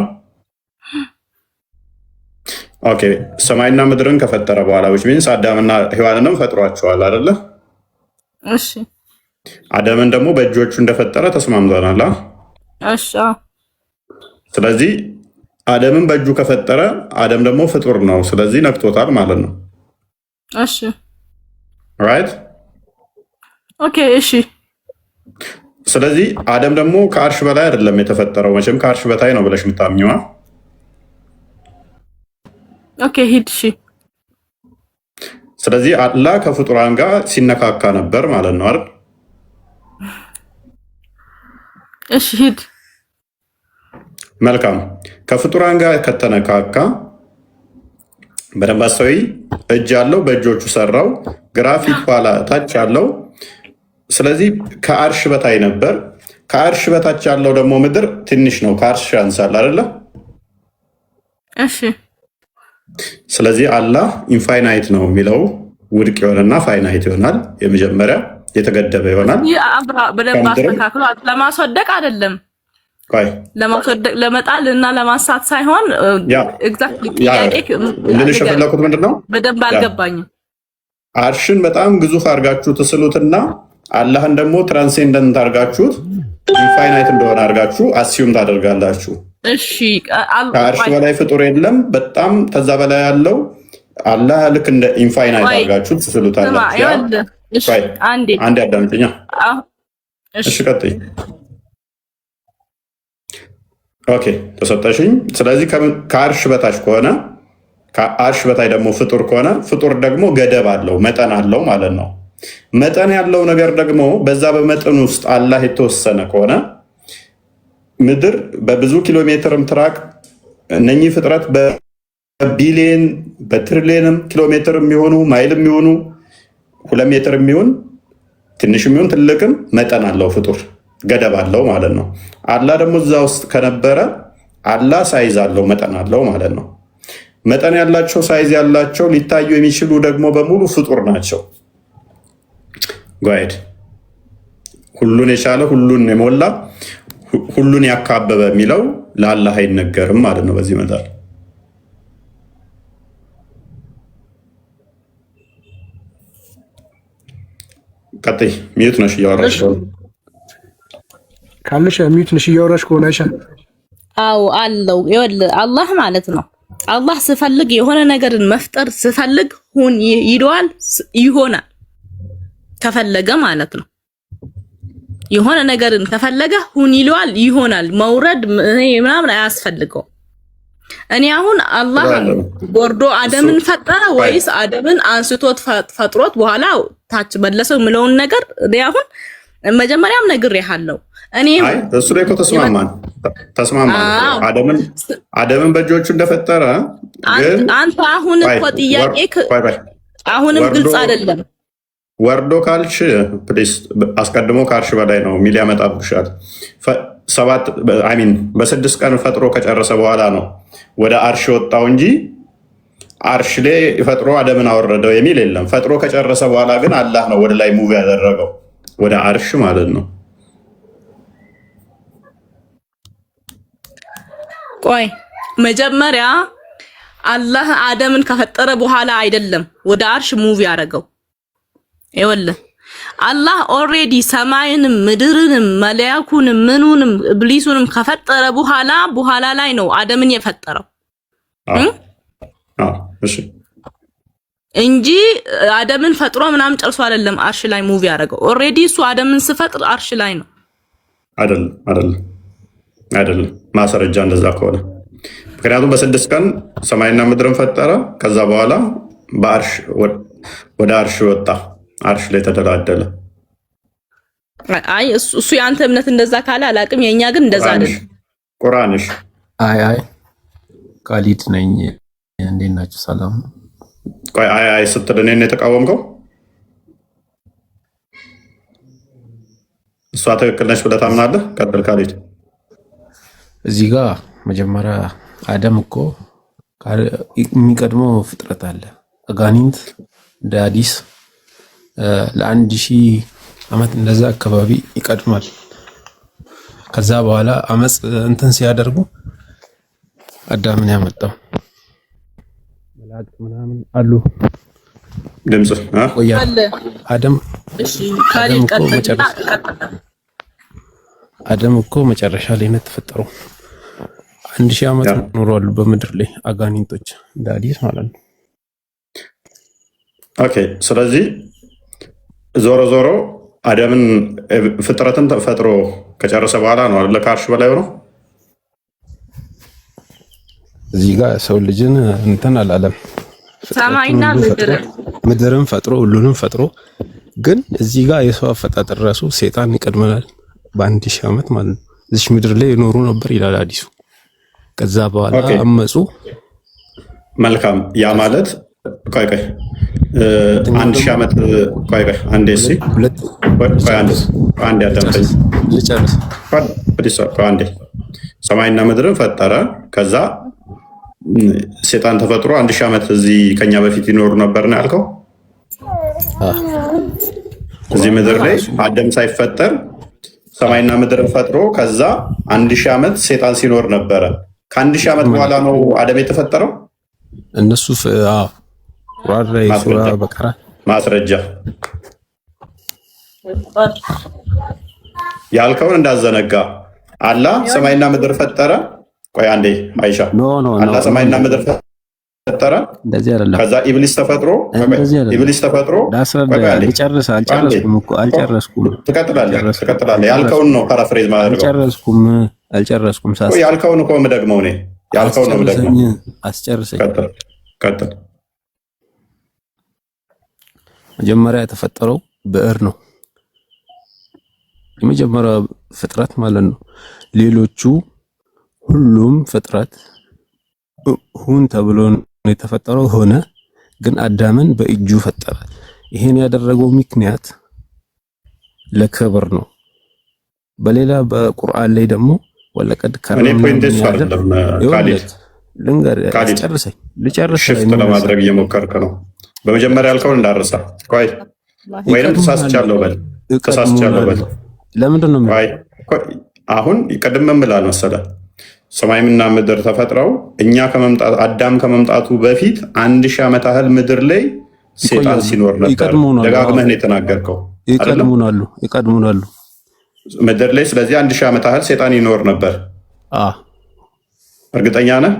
ኦኬ ሰማይና ምድርን ከፈጠረ በኋላ which means አዳምና ሔዋንንም ፈጥሯቸዋል አይደለ እሺ አዳምን ደግሞ በእጆቹ እንደፈጠረ ተስማምተናል እሺ ስለዚህ አዳምን በእጁ ከፈጠረ አዳም ደግሞ ፍጡር ነው ስለዚህ ነክቶታል ማለት ነው እሺ ራይት ኦኬ እሺ ስለዚህ አዳም ደግሞ ከአርሽ በላይ አይደለም የተፈጠረው መቼም ከአርሽ በታይ ነው ብለሽ የምታምኚው ኦኬ ሂድሺ ስለዚህ አላህ ከፍጡራን ጋር ሲነካካ ነበር ማለት ነው አይደል እሺ ሂድ መልካም ከፍጡራን ጋር ከተነካካ በደንብ አስተውይ እጅ ያለው በእጆቹ ሰራው ግራፊክ ኋላ ታች ያለው ስለዚህ ከአርሽ በታይ ነበር ከአርሽ በታች ያለው ደግሞ ምድር ትንሽ ነው ከአርሽ ያንሳል አይደለ እሺ ስለዚህ አላህ ኢንፋይናይት ነው የሚለው ውድቅ ይሆንና ፋይናይት ይሆናል የመጀመሪያ የተገደበ ይሆናል በደንብ አስተካክሎ ለማስወደቅ አይደለም ለማስወደቅ ለመጣል እና ለማሳት ሳይሆን ኤግዛክትሊ ጥያቄ ልልሽ የፈለኩት ምንድነው በደንብ አልገባኝም አርሽን በጣም ግዙፍ አድርጋችሁ ትስሉትና አላህን ደግሞ ትራንሴንደንት አድርጋችሁት ኢንፋይናይት እንደሆነ አድርጋችሁ አሲዩም ታደርጋላችሁ እሺ ከአርሽ በላይ ፍጡር የለም በጣም ከዛ በላይ ያለው አላህ ልክ እንደ ኢንፋይናይት አድርጋችሁ ትስሉታላችሁ እሺ አንዴ አዳምጪኛ እሺ ቀጥይ ኦኬ ተሰጠሽኝ ስለዚህ ከአርሽ በታች ከሆነ ከአርሽ በታይ ደግሞ ፍጡር ከሆነ ፍጡር ደግሞ ገደብ አለው መጠን አለው ማለት ነው መጠን ያለው ነገር ደግሞ በዛ በመጠን ውስጥ አላህ የተወሰነ ከሆነ ምድር በብዙ ኪሎ ሜትርም ትራቅ እነኚህ ፍጥረት በቢሊየን በትሪሊየንም ኪሎ ሜትር የሚሆኑ ማይል የሚሆኑ 2 ሜትር የሚሆን ትንሽም ይሁን ትልቅም መጠን አለው ፍጡር፣ ገደብ አለው ማለት ነው። አላህ ደግሞ እዛ ውስጥ ከነበረ አላህ ሳይዝ አለው፣ መጠን አለው ማለት ነው። መጠን ያላቸው ሳይዝ ያላቸው ሊታዩ የሚችሉ ደግሞ በሙሉ ፍጡር ናቸው። ጓይድ ሁሉን የቻለ ሁሉን የሞላ ሁሉን ያካበበ የሚለው ለአላህ አይነገርም ማለት ነው። በዚህ መጣል ቀጥይ። ሚዩት ነሽ እያወራሽ ካለሽ ሚዩት ነሽ እያወራሽ ከሆነ አይሻ አው አለው ይወል አላህ ማለት ነው። አላህ ስፈልግ የሆነ ነገርን መፍጠር ስፈልግ ሁን ይለዋል፣ ይሆናል። ከፈለገ ማለት ነው። የሆነ ነገርን ከፈለገ ሁን ይለዋል፣ ይሆናል። መውረድ ምናምን አያስፈልገው። እኔ አሁን አላህ ወርዶ አደምን ፈጠረ ወይስ አደምን አንስቶት ፈጥሮት በኋላ ታች መለሰው ምለውን ነገር እኔ አሁን መጀመሪያም ነግሬሃለሁ። እኔ እሱ ላይ እኮ ተስማማን። አደምን በእጆቹ እንደፈጠረ ግን አንተ አሁን እኮ ጥያቄ አሁንም ግልጽ አይደለም። ወርዶ ካልሽ ፕሊስ አስቀድሞ ካልሽ በላይ ነው ሚል ያመጣብሻል። በ6 ቀን ፈጥሮ ከጨረሰ በኋላ ነው ወደ አርሽ ወጣው እንጂ አርሽ ላይ ፈጥሮ አደምን አወረደው የሚል የለም። ፈጥሮ ከጨረሰ በኋላ ግን አላህ ነው ወደ ላይ ሙቭ ያደረገው ወደ አርሽ ማለት ነው። ቆይ መጀመሪያ አላህ አደምን ከፈጠረ በኋላ አይደለም ወደ አርሽ ሙቭ ያደረገው። ይኸውልህ አላህ ኦልሬዲ ሰማይንም ምድርንም መላእክቱንም ምኑንም ኢብሊሱንም ከፈጠረ በኋላ ላይ ነው አደምን የፈጠረው እሺ እንጂ አደምን ፈጥሮ ምናምን ጨርሶ አይደለም አርሽ ላይ ሙቭ ያደረገው። ኦልሬዲ እሱ አደምን ሲፈጥር አርሽ ላይ ነው። አይደለም ማስረጃ እንደዛ ከሆነ ምክንያቱም በ6 ቀን ሰማይና ምድርን ፈጠረ። ከዛ በኋላ በአርሽ ወደ አርሽ ወጣ፣ አርሽ ላይ ተደላደለ። አይ እሱ ያንተ እምነት እንደዛ ካለ አላቅም፣ የኛ ግን እንደዛ አይደለም። ቁርአንሽ አይ ካሊድ ነኝ። እንዴት ናችሁ? ሰላም። ቆይ አይ ስትል እኔን የተቃወምከው እሷ ትክክል ነች ብለህ ታምናለህ? ቀጥል ካሊድ። እዚህ ጋር መጀመሪያ አደም እኮ የሚቀድመው ፍጥረት አለ። አጋኒንት እንደ አዲስ ለ1000 ዓመት እንደዛ አካባቢ ይቀድማል። ከዛ በኋላ አመጽ እንትን ሲያደርጉ አዳምን ያመጣው መላእክት ምናምን አሉ። ድምጽ አለ አደም እሺ ካሊድ ቀጥል። አደም እኮ መጨረሻ ላይ ነው የተፈጠረው። 1000 ዓመት ኖሯል በምድር ላይ አጋኒንቶች እንደ አዲስ ማለት ነው። ኦኬ ስለዚህ ዞሮ አደምን ፍጥረትን ፈጥሮ ከጨረሰ በኋላ ነው አይደል ከአርሽ በላይ ሆኖ እዚህ ጋር ሰው ልጅን እንትን አላለም። ሰማይና ምድርን ፈጥሮ ሁሉንም ፈጥሮ ግን እዚህ ጋር የሰው አፈጣጠር ራሱ ሰይጣን ይቀድመናል በ1000 ዓመት ማለት ነው። እዚህ ምድር ላይ ይኖሩ ነበር ይላል አዲሱ። ከዛ በኋላ አመጹ። መልካም ያ ማለት ቆይ 1000 ዓመት ቆይ አንዴ እስኪ አንዴ አዳምጠኝ ልጨርስ። አንዴ ሰማይና ምድርን ፈጠረ። ከዛ ሰይጣን ተፈጥሮ 1000 ዓመት እዚህ ከኛ በፊት ይኖሩ ነበር ነው ያልከው? እዚህ ምድር ላይ አደም ሳይፈጠር ሰማይና ምድርን ፈጥሮ ከዛ 1000 ዓመት ሰይጣን ሲኖር ነበረ። ከ1000 ዓመት በኋላ ነው አደም የተፈጠረው። እነሱ ቁርአን ላይ ሱራ በቀራ ማስረጃ ያልከውን እንዳዘነጋ አላህ ሰማይና ምድር ፈጠረ። ቆይ አንዴ አይሻ አላህ ሰማይና ምድር ፈጠረ። እንደዚህ አይደለም። ከዛ ኢብሊስ ተፈጥሮ አልጨረስኩም። ትቀጥላለህ። ያልከውን ነው ፓራፍሬዝ ማድረግ። አልጨረስኩም። ያልከውን እኮ የምደግመው እኔ ያልከውን ነው የምደግመው። አስጨርሰኝ። ቀጥል። መጀመሪያ የተፈጠረው ብዕር ነው፣ የመጀመሪያ ፍጥረት ማለት ነው። ሌሎቹ ሁሉም ፍጥረት ሁን ተብሎ ነው የተፈጠረው፣ ሆነ። ግን አዳምን በእጁ ፈጠረ። ይሄን ያደረገው ምክንያት ለክብር ነው። በሌላ በቁርአን ላይ ደግሞ ወለቀድ እኔ ከረምና ፖይንት ምን እሱ ያደር አይደለም ካሊድ ልንገር ካሊድ ልጨርስ ሽፍት ለማድረግ እየሞከርክ ነው። በመጀመሪያ ያልከውን እንዳረሳ ቆይ፣ ወይንም ተሳስቻለሁ በል ለምንድን ነው አሁን ቅድም ምን ብላል መሰለህ? ሰማይና ምድር ተፈጥረው እኛ አዳም ከመምጣቱ በፊት 1000 ዓመት ያህል ምድር ላይ ሴጣን ሲኖር ነበር። ደጋግመህ ነው የተናገርከው። ይቀድሙናሉ ምድር ላይ። ስለዚህ 1000 ዓመት ያህል ሴጣን ይኖር ነበር። እርግጠኛ ነህ?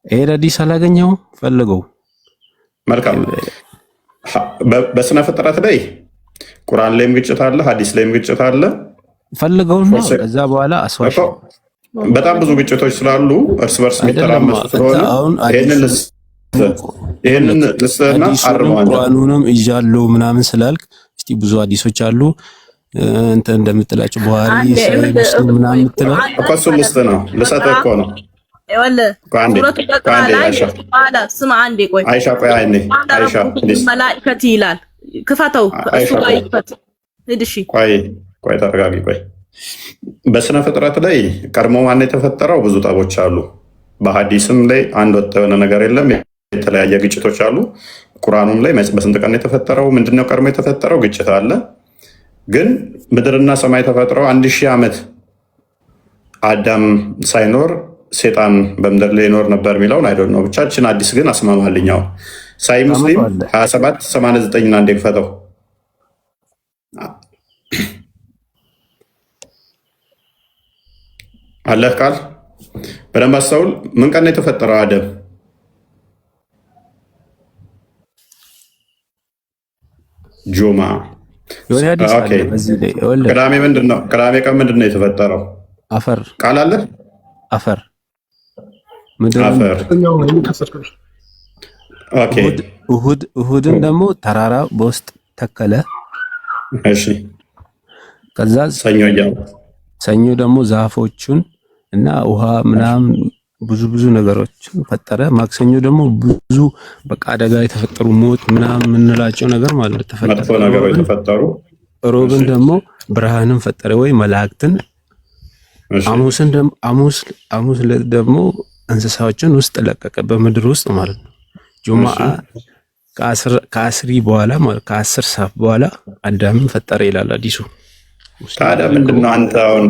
ይሄ ሐዲስ አላገኘኸውም? ፈልገው። መልካም። በስነ ፍጥረት ላይ ቁርአን ላይም ግጭት አለ፣ ሐዲስ ላይም ግጭት አለ። ፈልገው ነው። ከዛ በኋላ አስዋሽ በጣም ብዙ ግጭቶች ስላሉ እርስ በርስ የሚተራመሱ ስለሆነ ይሄንን ልስና አርመዋል። ቁርአኑንም ይዣለው ምናምን ስላልክ እስቲ ብዙ ሐዲሶች አሉ እንተ እንደምትላቸው ቡሃሪ ሙስሊም ምናምን ምትለው እኮ እሱን ልስጥ ነው ልሰጥህ እኮ ነው። አይሻ ቆይ አይኔ አይሻ መላእክት ይላል ክፈተው እሱ ላይ ይፈት እሺ ቆይ ተረጋጊ ቆይ። በስነ ፍጥረት ላይ ቀድሞ ማን የተፈጠረው ብዙ ጠቦች አሉ። በሐዲስም ላይ አንድ ወጥ የሆነ ነገር የለም፣ የተለያየ ግጭቶች አሉ። ቁርአኑም ላይ በስንት ቀን የተፈጠረው ምንድነው ቀድሞ የተፈጠረው ግጭት አለ። ግን ምድርና ሰማይ ተፈጥረው 1000 ዓመት አዳም ሳይኖር ሴጣን በምድር ላይ ይኖር ነበር የሚለውን አይደል ነው። ብቻችን አዲስ ግን አስማማልኛው ሳይ ሙስሊም 2789 እና እንደ ክፈተው አላህ ቃል በደንብ አስተውል። ምን ቀን ነው የተፈጠረው አደም? ጁማ። ቅዳሜ ምንድን ነው? ቅዳሜ ቀን ምንድን ነው የተፈጠረው? አፈር ቃል አለ። አፈር እሁድን ደግሞ ተራራ በውስጥ ተከለ። እሺ ከዛ ሰኞ ደግሞ ዛፎቹን እና ውሃ ምናምን ብዙ ነገሮችን ፈጠረ። ማክሰኞ ደግሞ ብዙ በቃ አደጋ የተፈጠሩ ሞት ምናምን የምንላቸው ነገር ማለት ተፈጠሩ። ሮብን ደግሞ ብርሃንን ፈጠረ ወይ መላእክትን። ሐሙስ ዕለት ደግሞ እንስሳዎችን ውስጥ ለቀቀ በምድር ውስጥ ማለት ነው። ጁማአ ከአስሪ በኋላ ማለት ከ10 ሰዓት በኋላ አዳምን ፈጠረ ይላል አዲሱ። ታዲያ ምንድነው አንተ አሁን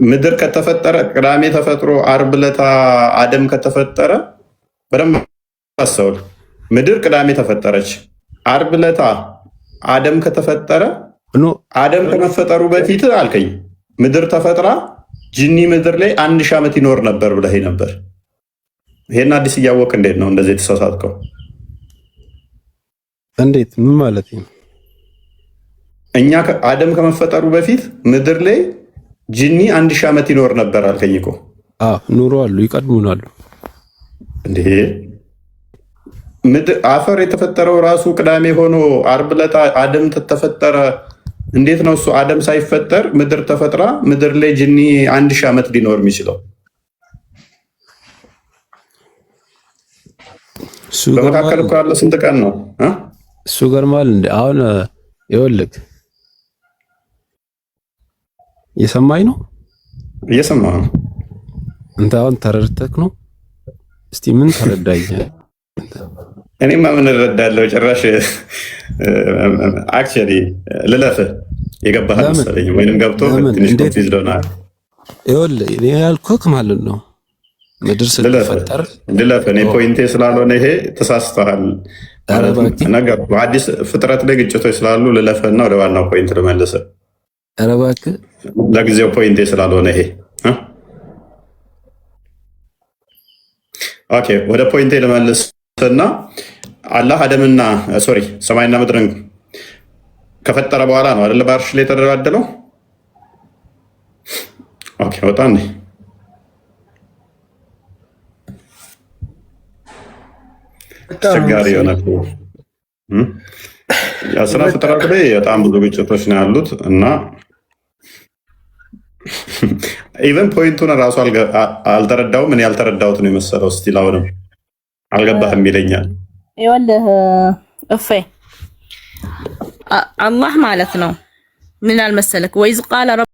ምድር ከተፈጠረ ቅዳሜ ተፈጥሮ ዓርብ ዕለት አደም ከተፈጠረ በደንብ አስተውል። ምድር ቅዳሜ ተፈጠረች፣ ዓርብ ዕለት አደም ከተፈጠረ አደም ከመፈጠሩ በፊት አልከኝ ምድር ተፈጥራ ጂኒ ምድር ላይ 1000 ዓመት ይኖር ነበር ብለህ ነበር። ይሄን አዲስ እያወቅ እንዴት ነው እንደዚህ የተሳሳትከው? እንዴት ምን ማለት ነው? እኛ አደም ከመፈጠሩ በፊት ምድር ላይ ጂኒ 1000 ዓመት ይኖር ነበር አልከኝ እኮ። ኑሮ አሉ ይቀድሙናሉ እንዴ? ምድር አፈር የተፈጠረው ራሱ ቅዳሜ ሆኖ ዓርብ ዕለት አደም ተፈጠረ። እንዴት ነው እሱ አደም ሳይፈጠር ምድር ተፈጥራ ምድር ላይ ጂኒ 1000 ዓመት ሊኖር የሚችለው? በመካከል እኮ ያለው ስንት ቀን ነው? እሱ ገርማል እንዴ? አሁን ይኸውልህ እየሰማኝ ነው? እየሰማህ ነው። አንተ አሁን ተረድተህ ነው? እስቲ ምን ተረዳኝ? እኔማ ምን እረዳለሁ? ጭራሽ አክቹዋሊ ልለፍህ የገባህ መሰለኝ፣ ወይንም ገብቶ ትንሽ ኮንፊውዝድ ሆነሃል። ይኸውልህ እኔ ያልኩህ ማለት ነው ምድር ስትፈጠር ልለፍህ። እኔ ፖይንቴ ስላልሆነ ይሄ ተሳስተሃል ነገር በአዲስ ፍጥረት ላይ ግጭቶች ስላሉ ልለፍህና ወደ ዋናው ፖይንት ልመልስህ። ኧረ እባክህ ለጊዜው ፖይንቴ ስላልሆነ ይሄ ኦኬ፣ ወደ ፖይንቴ ልመልስና አላህ አደምና ሰማይና ምድርን ከፈጠረ በኋላ ነው አይደለ በአርሽ ላይ የተደላደለው። ኦኬ ወጣ እንዴ? አስቸጋሪ የሆነ ስነ ፍጥረት ላይ በጣም ብዙ ግጭቶች ነው ያሉት እና ኢቨን ፖይንቱን እራሱ አልተረዳውም። እኔ ያልተረዳሁት ነው የመሰለው። ስቲል አሁንም አልገባህም ይለኛል። ይኸውልህ እፌ አላህ ማለት ነው ምን አልመሰለክ ወይዝ ቃለ